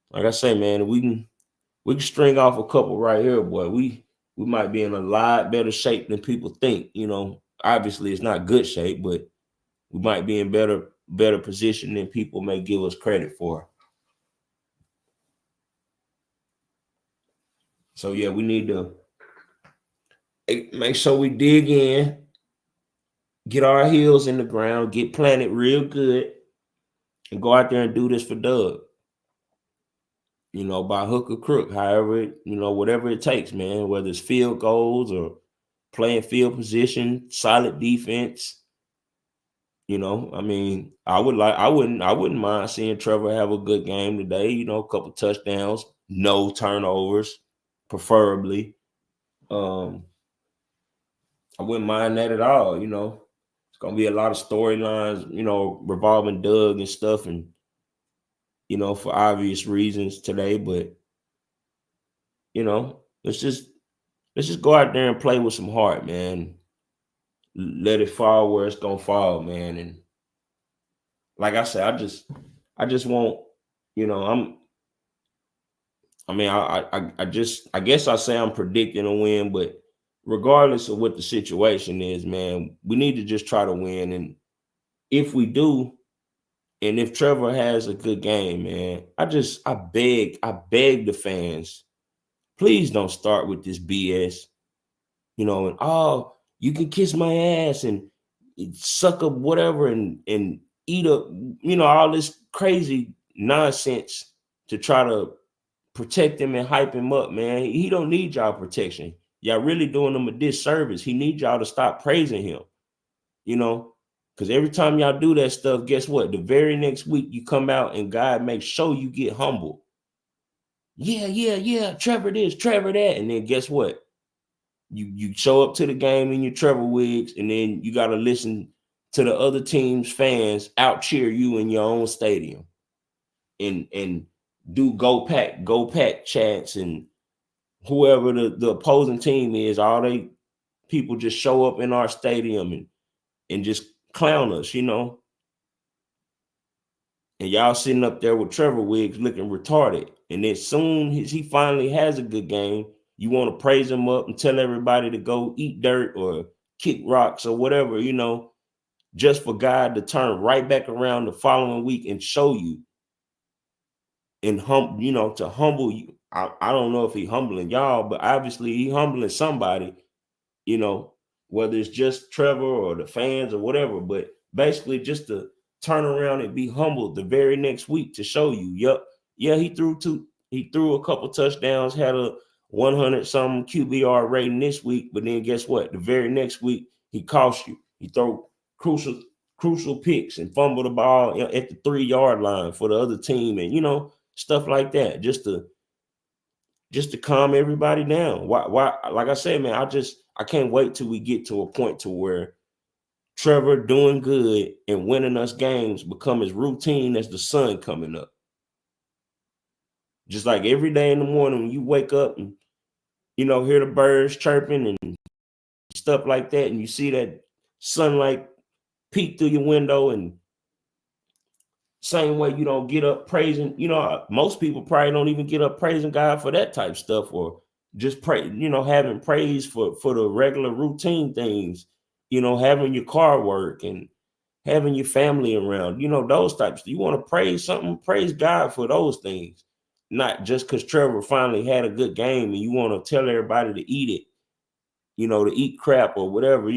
like I say, man, we can string off a couple right here, boy. We might be in a lot better shape than people think. Obviously it's not good shape, but we might be in better position than people may give us credit for. So yeah, we need to make sure we dig in, get our heels in the ground, get planted real good, and go out there and do this for Doug. By hook or crook, however, whatever it takes, man, whether it's field goals or playing field position, solid defense. I wouldn't mind seeing Trevor have a good game today, a couple touchdowns, no turnovers, preferably. I wouldn't mind that at all. It's gonna be a lot of storylines, revolving Doug and stuff, and for obvious reasons today. But let's just go out there and play with some heart, man. Let it fall where it's gonna fall, man. And like I said, I just want, I guess I say I'm predicting a win, but regardless of what the situation is, man, we need to just try to win. And if we do, and if Trevor has a good game, man, I beg the fans, please don't start with this BS, and you can kiss my ass and suck up whatever and eat up, all this crazy nonsense to try to protect him and hype him up, man. He don't need y'all protection. Y'all really doing him a disservice. He needs y'all to stop praising him, because every time y'all do that stuff, guess what? The very next week you come out and God makes sure you get humble. Yeah, Trevor this, Trevor that. And then guess what? You show up to the game in your Trevor wigs, and then you got to listen to the other team's fans out cheer you in your own stadium and do go pack chants, and whoever the opposing team is, all they people just show up in our stadium and just clown us, and y'all sitting up there with Trevor wigs looking retarded. And then soon as he finally has a good game, you want to praise him up and tell everybody to go eat dirt or kick rocks or whatever, just for God to turn right back around the following week and show you and to humble you. I don't know if he humbling y'all, but obviously he humbling somebody, whether it's just Trevor or the fans or whatever, but basically just to turn around and be humbled the very next week to show you, yeah, he threw a couple touchdowns, had a 100 something QBR rating this week, but then guess what? The very next week he cost you. He throw crucial picks and fumble the ball at the 3-yard line for the other team, and stuff like that, just to calm everybody down. Why? Like I said, man, I can't wait till we get to a point to where Trevor doing good and winning us games become as routine as the sun coming up. Just like every day in the morning when you wake up and hear the birds chirping and stuff like that, and you see that sunlight peek through your window, and same way you don't get up praising, most people probably don't even get up praising God for that type stuff, or just pray, having praise for the regular routine things, having your car work and having your family around, those types. You want to praise something, praise God for those things, not just because Trevor finally had a good game and you want to tell everybody to eat it, to eat crap or whatever,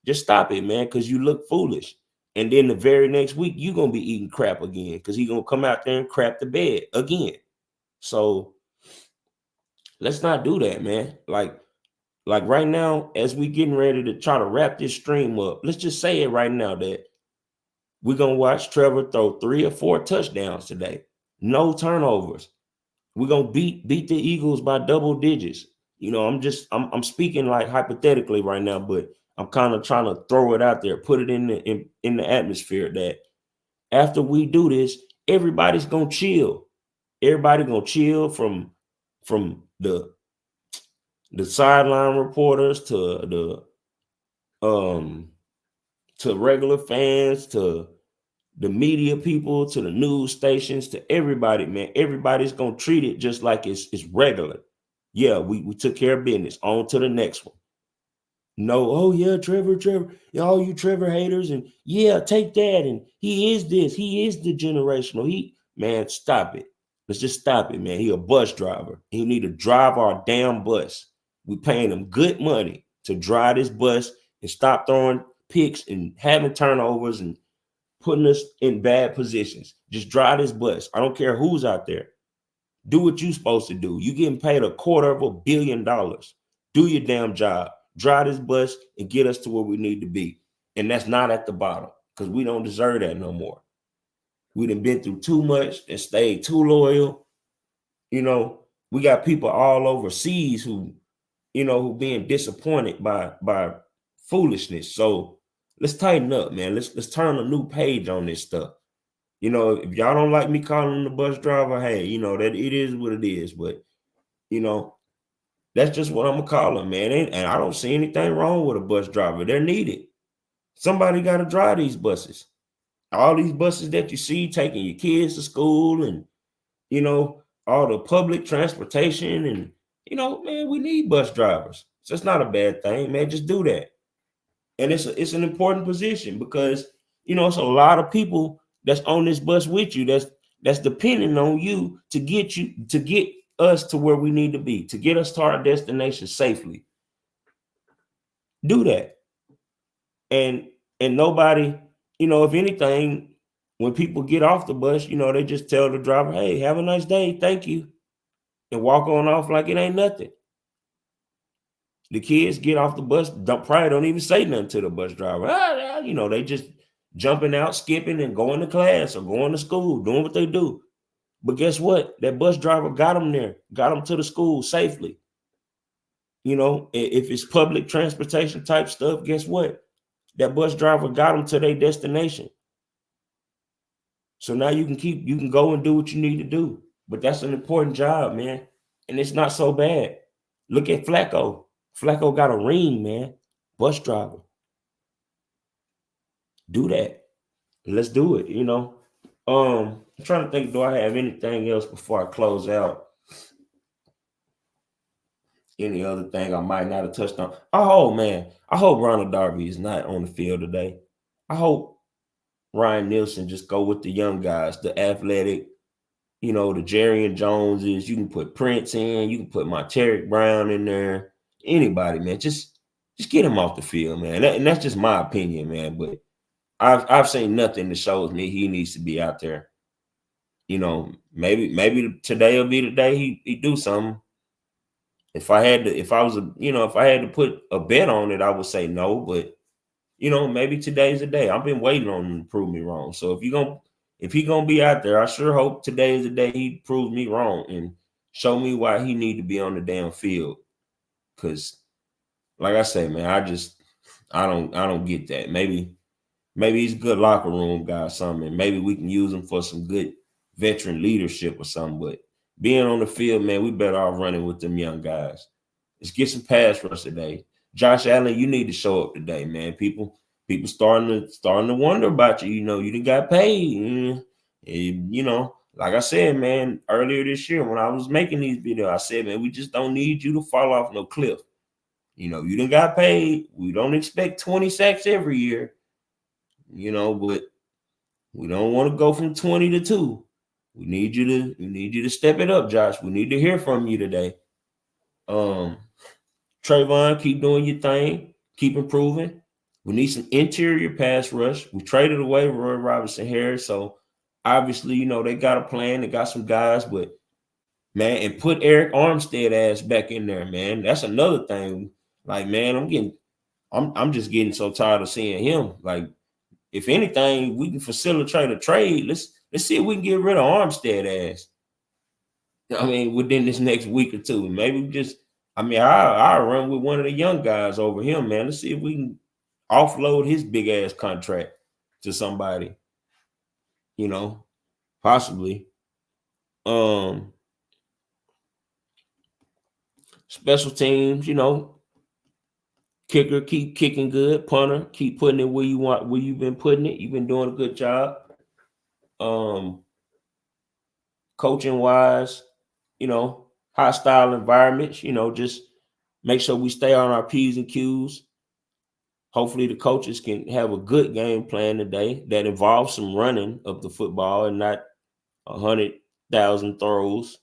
just stop it, man, because you look foolish. And then the very next week, you're going to be eating crap again because he's going to come out there and crap the bed again. So let's not do that, man. Like right now, as we getting ready to try to wrap this stream up, let's just say it right now that we're going to watch Trevor throw 3 or 4 touchdowns today. No turnovers. We're going to beat the Eagles by double digits. I'm speaking like hypothetically right now, but I'm kind of trying to throw it out there, put it in the atmosphere that after we do this, everybody's going to chill. Everybody going to chill from the sideline reporters to to regular fans, to the media people, to the news stations, to everybody, man. Everybody's gonna treat it just like it's regular. Yeah, we took care of business. On to the next one. No, oh yeah, Trevor, all you Trevor haters, and yeah, take that. And he is this, he is the generational. Man, stop it. Let's just stop it, man. He a bus driver. He need to drive our damn bus. We paying him good money to drive this bus and stop throwing picks and having turnovers and putting us in bad positions. Just drive this bus. I don't care who's out there. Do what you're supposed to do. You getting paid $250 million. Do your damn job. Drive this bus and get us to where we need to be. And that's not at the bottom, because we don't deserve that no more. We done been through too much and stayed too loyal. You know, we got people all overseas who being disappointed by foolishness. So let's tighten up, man. Let's turn a new page on this stuff. If y'all don't like me calling him the bus driver, hey, that it is what it is. But that's just what I'm gonna call him, man. And I don't see anything wrong with a bus driver. They're needed. Somebody got to drive these buses. All these buses that you see taking your kids to school, and all the public transportation, and man, we need bus drivers. So it's not a bad thing, man. Just do that. And it's an important position, because it's a lot of people that's on this bus with you, that's depending on you to get us to where we need to be, to get us to our destination safely. Do that. And nobody, if anything, when people get off the bus, they just tell the driver, hey, have a nice day, thank you, and walk on off like it ain't nothing. The kids get off the bus, probably don't even say nothing to the bus driver. They just jumping out, skipping, and going to class or going to school, doing what they do. But guess what? That bus driver got them there, got them to the school safely. If it's public transportation type stuff, guess what? That bus driver got them to their destination. So now you can go and do what you need to do. But that's an important job, man. And it's not so bad. Look at Flacco. Flacco got a ring, man. Bus driver. Do that. Let's do it, I'm trying to think, do I have anything else before I close out? Any other thing I might not have touched on? Oh, man. I hope Ronald Darby is not on the field today. I hope Ryan Nielsen just go with the young guys, the athletic, the Jerry and Joneses. You can put Prince in. You can put Monteric Brown in there. Anybody, man. Just get him off the field, man. And that's just my opinion, man. But I've seen nothing that shows me he needs to be out there. Maybe today will be the day he do something. If I had to put a bet on it, I would say no. But maybe today's the day. I've been waiting on him to prove me wrong. So if he gonna be out there, I sure hope today is the day he proves me wrong and show me why he need to be on the damn field. Cause like I say, man, I don't get that. Maybe he's a good locker room guy or something, and maybe we can use him for some good veteran leadership or something. But being on the field, man, we better off running with them young guys. Let's get some pass rush today. Josh Allen, you need to show up today, man. People starting to wonder about you. You done got paid. And, like I said, man, earlier this year when I was making these videos, I said, man, we just don't need you to fall off no cliff. You done got paid. We don't expect 20 sacks every year. But we don't want to go from 20 to 2. We need you to step it up, Josh. We need to hear from you today. Trayvon, keep doing your thing. Keep improving. We need some interior pass rush. We traded away Roy Robinson Harris. So obviously, they got a plan. They got some guys, but man, and put Eric Armstead ass back in there, man. That's another thing. Like, man, I'm just getting so tired of seeing him. Like, if anything, we can facilitate a trade. Let's see if we can get rid of Armstead ass. I mean, within this next week or two. Maybe I'll run with one of the young guys over him, man. Let's see if we can offload his big ass contract to somebody. Possibly. Special teams, Kicker, keep kicking good. Punter, keep putting it where you want, where you've been putting it. You've been doing a good job. Um, Coaching wise, hostile environments, just make sure we stay on our P's and Q's. Hopefully the coaches can have a good game plan today that involves some running of the football and not 100,000 throws.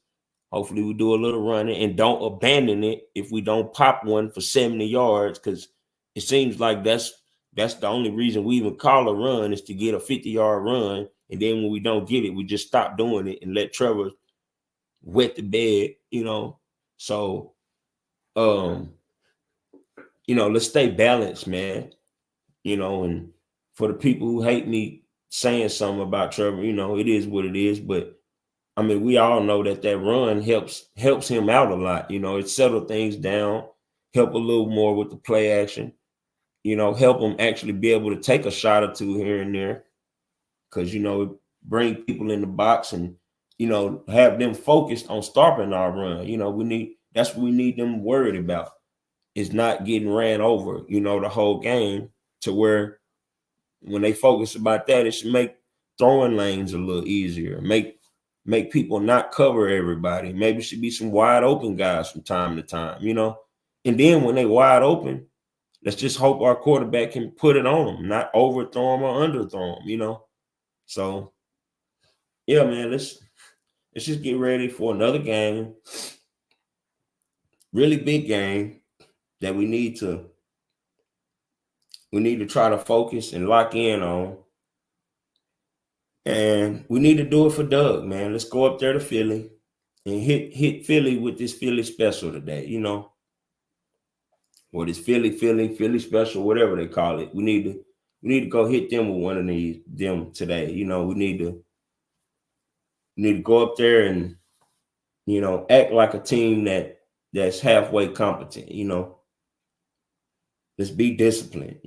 Hopefully we do a little running and don't abandon it if we don't pop one for 70 yards, because it seems like that's the only reason we even call a run, is to get a 50-yard run. And then when we don't get it, we just stop doing it and let Trevor wet the bed. So let's stay balanced, man. And for the people who hate me saying something about Trevor, it is what it is. But I mean, we all know that run helps him out a lot. It settled things down, help a little more with the play action, help him actually be able to take a shot or two here and there. Because, bring people in the box and, have them focused on stopping our run. That's what we need them worried about, is not getting ran over, the whole game, to where when they focus about that, it should make throwing lanes a little easier, make people not cover everybody. Maybe it should be some wide open guys from time to time, and then when they wide open, let's just hope our quarterback can put it on them, not overthrow them or underthrow them, So yeah, man, let's just get ready for another game, really big game that we need to try to focus and lock in on. And we need to do it for Doug, man. Let's go up there to Philly and hit Philly with this Philly special today, or this Philly special, whatever they call it. We need to go hit them with one of them today. We need to go up there and, act like a team that's halfway competent. Let's be disciplined.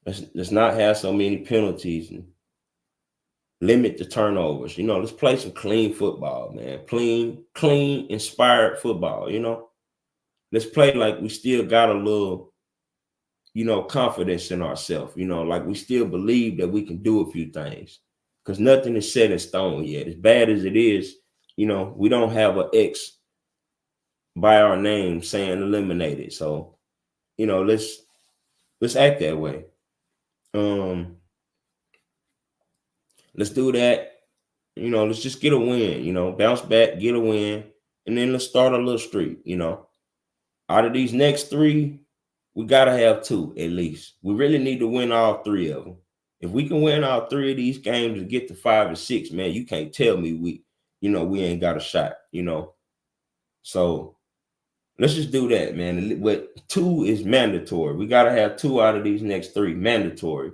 Let's not have so many penalties and limit the turnovers. Let's play some clean football, man. Clean, inspired football. Let's play like we still got a little, confidence in ourselves. Like we still believe that we can do a few things, because nothing is set in stone yet. As bad as it is, we don't have an X by our name saying eliminated. So, let's act that way. Let's do that. Let's just get a win, bounce back, get a win, and then let's start a little streak. Out of these next three, we got to have two at least. We really need to win all three of them. If we can win all three of these games and get to 5 or 6, man, you can't tell me we ain't got a shot, So let's just do that, man. But 2 is mandatory. We got to have 2 out of these next 3 mandatory.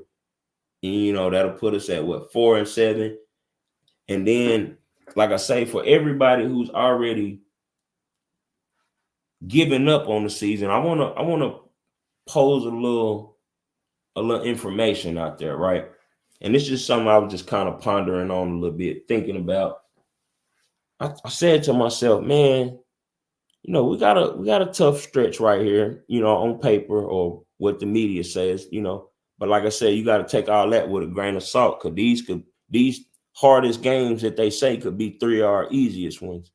And, that'll put us at 4 and 7. And then, like I say, for everybody who's already giving up on the season, I wanna pose a little information out there, right? And it's just something I was just kind of pondering on a little bit, thinking about. I said to myself, man, we got a tough stretch right here, on paper or what the media says, But like I said, you got to take all that with a grain of salt, because these hardest games that they say could be 3 of our easiest ones.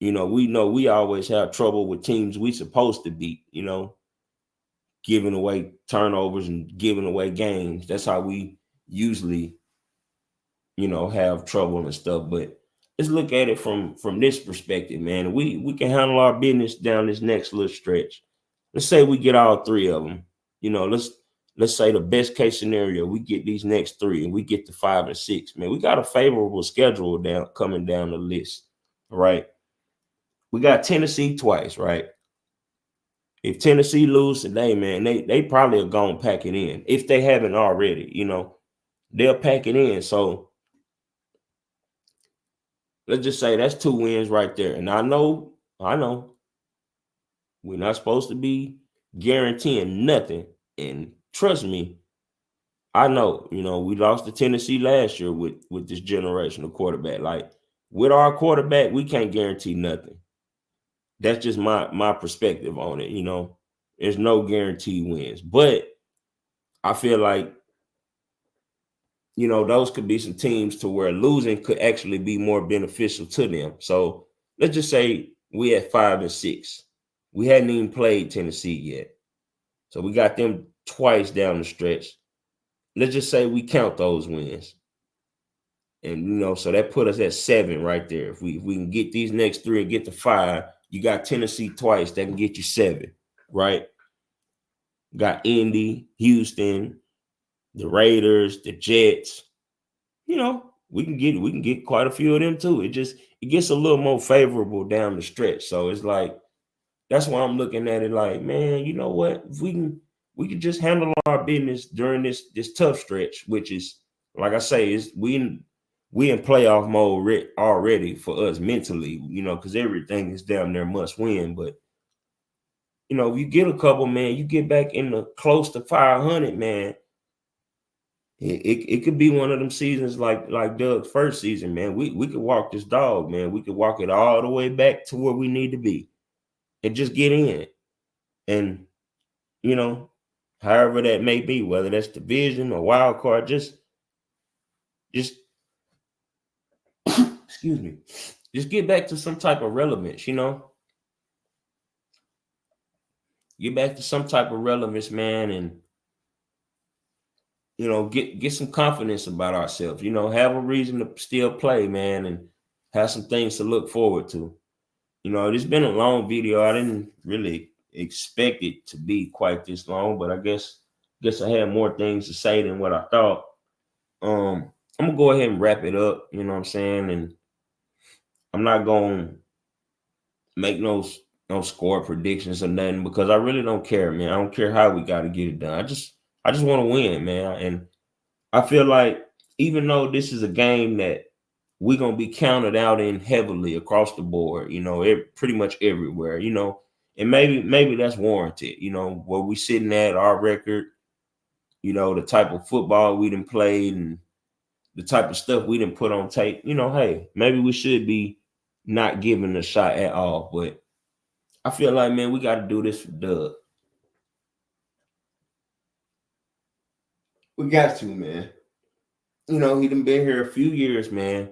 We know we always have trouble with teams we supposed to beat, giving away turnovers and giving away games. That's how we usually, have trouble and stuff. But let's look at it from this perspective, man. We can handle our business down this next little stretch. Let's say we get all 3 of them. Let's say the best case scenario, we get these next 3 and we get to 5 and 6. Man, we got a favorable schedule coming down the list, right? We got Tennessee twice, right? If Tennessee lose today, man, they probably are going to pack it in. If they haven't already, they'll pack it in. So let's just say that's 2 wins right there. And I know we're not supposed to be guaranteeing nothing. And trust me, I know, we lost to Tennessee last year with this generational quarterback. Like, with our quarterback, we can't guarantee nothing. That's just my perspective on it, There's no guaranteed wins. But I feel like, those could be some teams to where losing could actually be more beneficial to them. So let's just say we at 5-6. We hadn't even played Tennessee yet. So we got them twice down the stretch. Let's just say we count those wins. And, so that put us at 7 right there. If we can get these next 3 and get to 5, you got Tennessee twice. That can get you 7, right? Got Indy, Houston, the Raiders, the Jets. We can get quite a few of them too. It gets a little more favorable down the stretch. So it's like, that's why I'm looking at it like, man, you know what? If we can just handle our business during this tough stretch, which is, like I say, is we in playoff mode already for us mentally, because everything is damn near must win. But if you get a couple, man, you get back in the close to 500, man. It could be one of them seasons like Doug's first season, man. We could walk this dog, man. We could walk it all the way back to where we need to be and just get in. And, however that may be, whether that's division or wild card, just excuse me, just get back to some type of relevance, get back to some type of relevance, man. And, get some confidence about ourselves, have a reason to still play, man, and have some things to look forward to. It's been a long video. I didn't really expect it to be quite this long, but I guess I had more things to say than what I thought. I'm gonna go ahead and wrap it up, you know what I'm saying? And I'm not gonna make no score predictions or nothing, because I really don't care, man. I don't care how we gotta get it done. I just want to win, man. And I feel like, even though this is a game that we're going to be counted out in heavily across the board, pretty much everywhere, and maybe that's warranted, where we sitting at, our record, the type of football we done played and the type of stuff we done put on tape, hey, maybe we should be not giving a shot at all. But I feel like, man, we got to do this for Doug. We got to, man. He done been here a few years, man.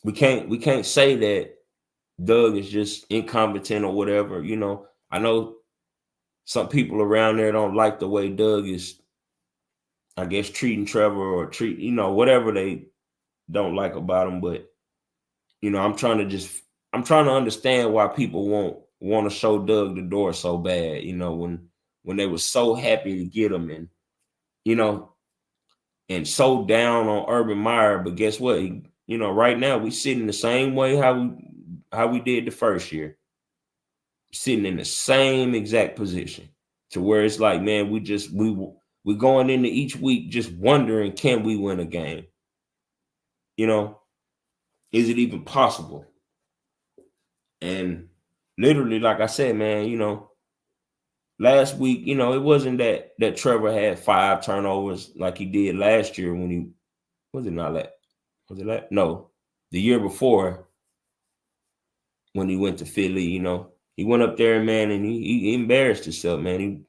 We can't say that Doug is just incompetent or whatever. I know some people around there don't like the way Doug is, I guess, treating Trevor or whatever they don't like about him. But, I'm trying to understand why people want to show Doug the door so bad, when they were so happy to get him, and, and so down on Urban Meyer. But guess what? Right now we sitting the same way how we did the first year, sitting in the same exact position, to where it's like, man, we going into each week just wondering, can we win a game? Is it even possible? And literally, like I said, man, last week, it wasn't that Trevor had 5 turnovers like he did last year when he was it not that was it that no the year before, when he went to Philly. He went up there, man, and he embarrassed himself, man. He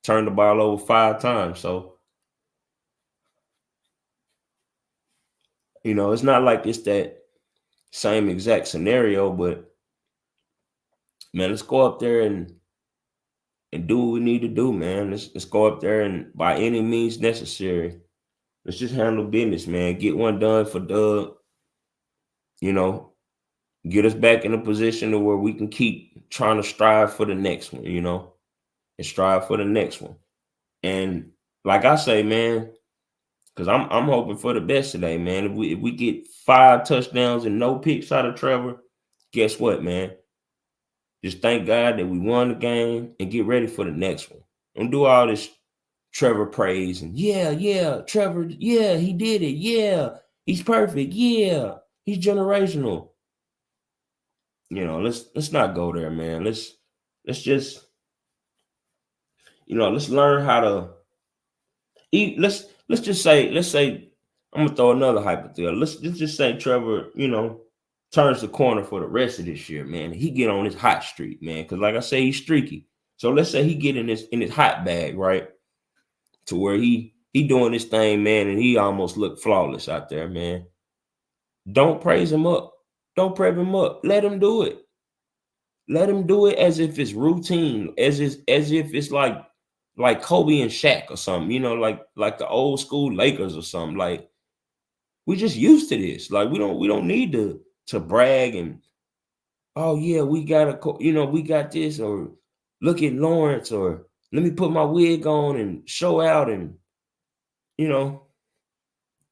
turned the ball over 5 times. So, it's not like it's that same exact scenario, but, man, let's go up there and do what we need to do, man. Let's go up there, and by any means necessary, let's just handle business, man. Get one done for Doug. Get us back in a position to where we can keep trying to strive for the next one, and strive for the next one. And like I say, man, because I'm hoping for the best today, man. If we get 5 touchdowns and no picks out of Trevor, guess what, man? Just thank God that we won the game and get ready for the next one. Don't do all this Trevor praise and yeah, Trevor, yeah, he did it. Yeah, he's perfect. Yeah, he's generational. Let's not go there, man. Let's just, let's learn how to eat. Let's just say, I'm gonna throw another hypothetical. Let's just say Trevor, turns the corner for the rest of this year, man. He get on his hot streak, man. Because like I say, he's streaky. So let's say he get in his hot bag, right? To where he doing this thing, man, and he almost look flawless out there, man. Don't praise him up. Don't prep him up. Let him do it. Let him do it as if it's routine, as if it's like Kobe and Shaq or something, like the old school Lakers or something. Like we just used to this. Like we don't need to brag and oh yeah, we got this, or look at Lawrence, or let me put my wig on and show out, and you know,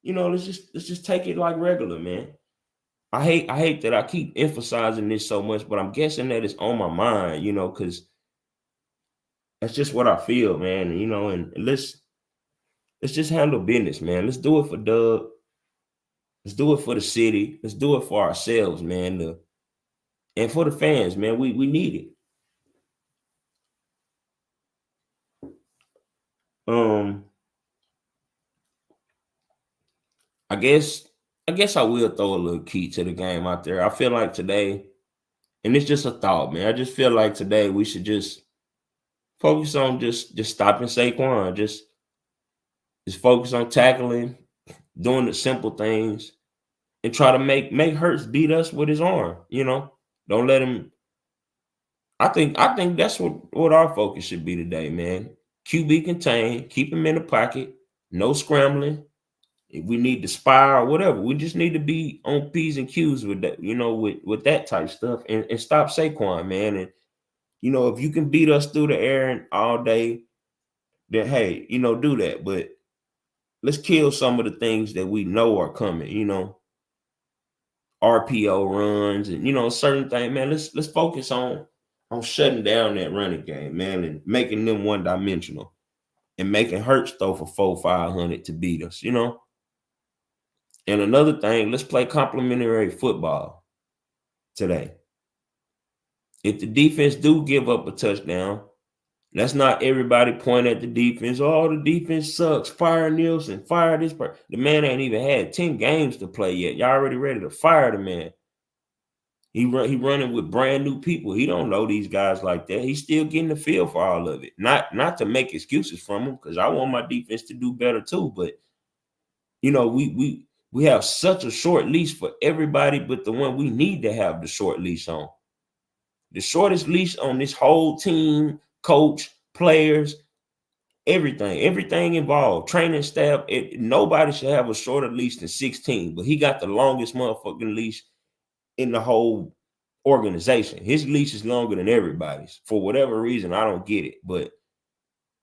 let's just take it like regular, man. I hate that I keep emphasizing this so much, but I'm guessing that it's on my mind, because that's just what I feel, man. And let's just handle business, man. Let's do it for Doug. Let's do it for the city. Let's do it for ourselves, man. And for the fans, man. We need it. Um, I guess I will throw a little key to the game out there. I feel like today, and it's just a thought, man. I just feel like today we should just focus on just stopping Saquon. Just focus on tackling, doing the simple things, and try to make Hurts beat us with his arm. Don't let him. I think that's what our focus should be today, man. QB contained, keep him in the pocket, no scrambling. If we need to spy or whatever, we just need to be on P's and Q's with that, with that type stuff, and stop Saquon, man. And if you can beat us through the air and all day, then hey, do that. But let's kill some of the things that we know are coming, RPO runs and certain things, man. Let's focus on shutting down that running game, man, and making them one dimensional and making Hurts throw for 400-500 to beat us. And another thing, let's play complementary football today. If the defense do give up a touchdown, let's not everybody point at the defense. Oh, the defense sucks. Fire Nielsen. Fire this part. The man ain't even had 10 games to play yet. Y'all already ready to fire the man. He running with brand new people. He don't know these guys like that. He's still getting the feel for all of it. Not to make excuses from him, because I want my defense to do better too. But we have such a short leash for everybody, but the one we need to have the short leash on. The shortest leash on this whole team, coach, players, everything involved, training staff. Nobody should have a shorter leash than 16, but he got the longest motherfucking leash in the whole organization. His leash is longer than everybody's for whatever reason. I don't get it, but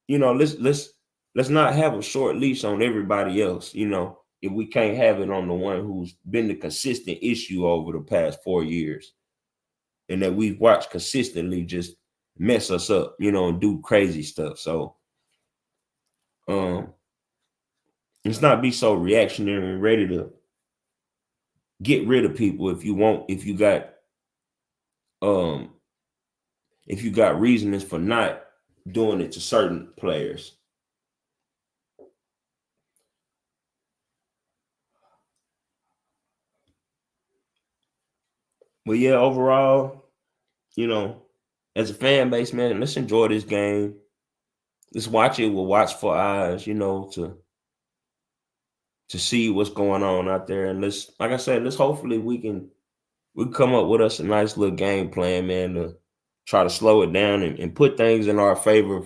let's not have a short leash on everybody else. If we can't have it on the one who's been the consistent issue over the past 4 years, and that we've watched consistently just mess us up, and do crazy stuff. So, let's not be so reactionary and ready to get rid of people um if you got reasons for not doing it to certain players. But yeah, overall, as a fan base, man, let's enjoy this game. Let's watch it with watchful eyes, to see what's going on out there. And like I said, let's hopefully we come up with us a nice little game plan, man, to try to slow it down and put things in our favor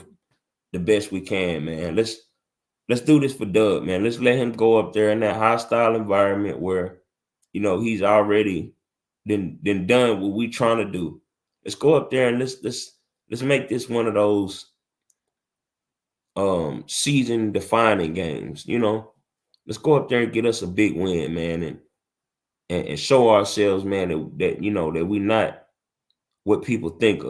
the best we can, man. Let's do this for Doug, man. Let's let him go up there in that hostile environment where, he's already been done what we trying to do. Let's go up there and let's make this one of those season defining games. Let's go up there and get us a big win, man, and show ourselves, man, that we not what people think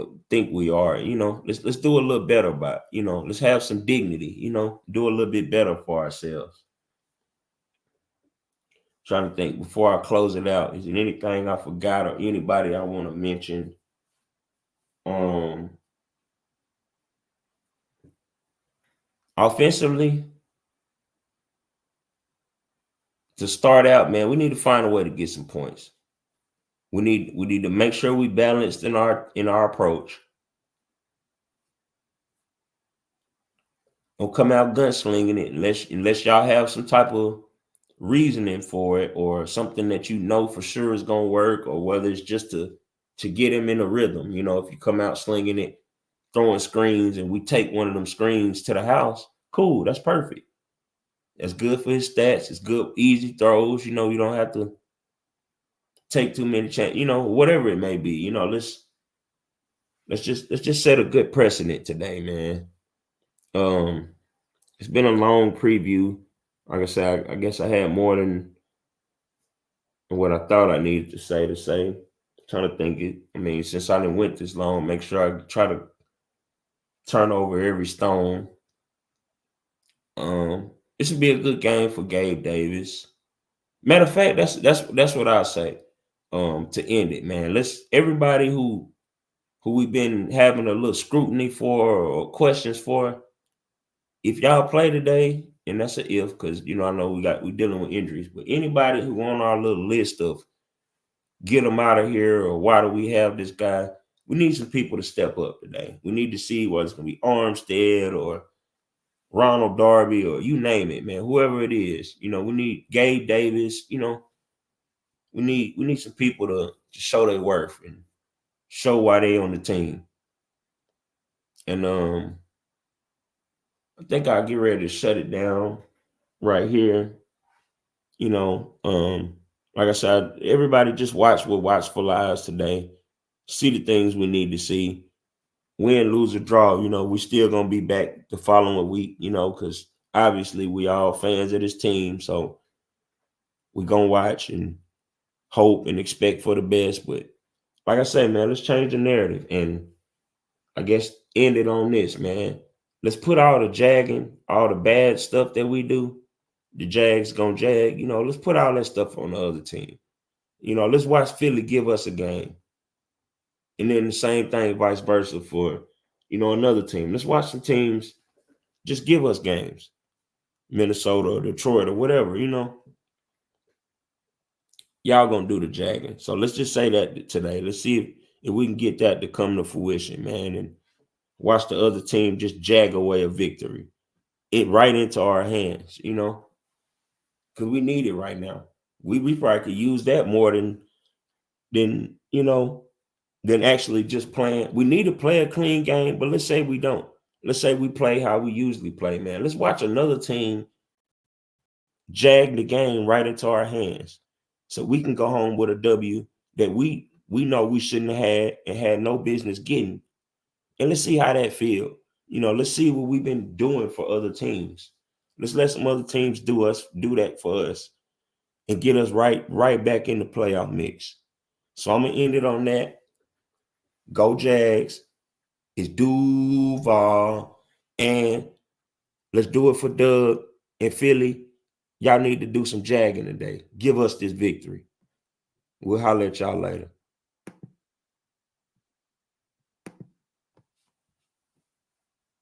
we are. Let's do a little better about, let's have some dignity, do a little bit better for ourselves. Trying to think before I close it out. Is there anything I forgot or anybody I want to mention? Offensively, to start out, man, we need to find a way to get some points. We need to make sure we balanced in our approach. Don't come out gunslinging it unless y'all have some type of reasoning for it, or something that you know for sure is gonna work, or whether it's just to get him in a rhythm. You know, if you come out slinging it, throwing screens, and we take one of them screens to the house, cool, that's perfect. That's good for his stats. It's good, easy throws. You know, you don't have to take too many chances. You know, whatever it may be. You know, let's just set a good precedent today, man. It's been a long preview. Like I said, I guess I had more than what I thought I needed to say. I'm trying to think it. I mean, since I didn't went this long, make sure I try to turn over every stone. This would be a good game for Gabe Davis. Matter of fact, that's what I say. To end it, man. Let's everybody who we've been having a little scrutiny for or questions for. If y'all play today, and that's an if, because you know I know we dealing with injuries, but anybody who on our little list of get them out of here, or why do we have this guy? We need some people to step up today. We need to see whether it's gonna be Armstead or Ronald Darby, or you name it, man. Whoever it is, you know, we need Gabe Davis. You know, we need some people to show their worth and show why they on the team. And I think I'll get ready to shut it down right here. You know, like I said, everybody just watch with watchful eyes today. See the things we need to see. Win, lose, or draw, you know, we still gonna be back the following week, you know, because obviously we all fans of this team. So we gonna watch and hope and expect for the best. But like I say, man, let's change the narrative. And I guess end it on this, man. Let's put all the jagging, all the bad stuff that we do, the Jags gonna jag, you know, let's put all that stuff on the other team. You know, let's watch Philly give us a game. And then the same thing, vice versa, for, you know, another team. Let's watch some teams just give us games. Minnesota or Detroit or whatever, you know. Y'all gonna do the jagging. So let's just say that today. Let's see if we can get that to come to fruition, man. And watch the other team just jag away a victory. It right into our hands, you know. Because we need it right now. We probably could use that more than you know, than actually just playing. We need to play a clean game, but let's say we don't. Let's say we play how we usually play, man. Let's watch another team jag the game right into our hands, so we can go home with a W that we know we shouldn't have had and had no business getting. And let's see how that feel. You know, let's see what we've been doing for other teams. Let's let some other teams do that for us and get us right back in the playoff mix. So I'm gonna end it on that. Go Jags. It's Duval. And let's do it for Doug and Philly. Y'all need to do some jagging today. Give us this victory. We'll holler at y'all later.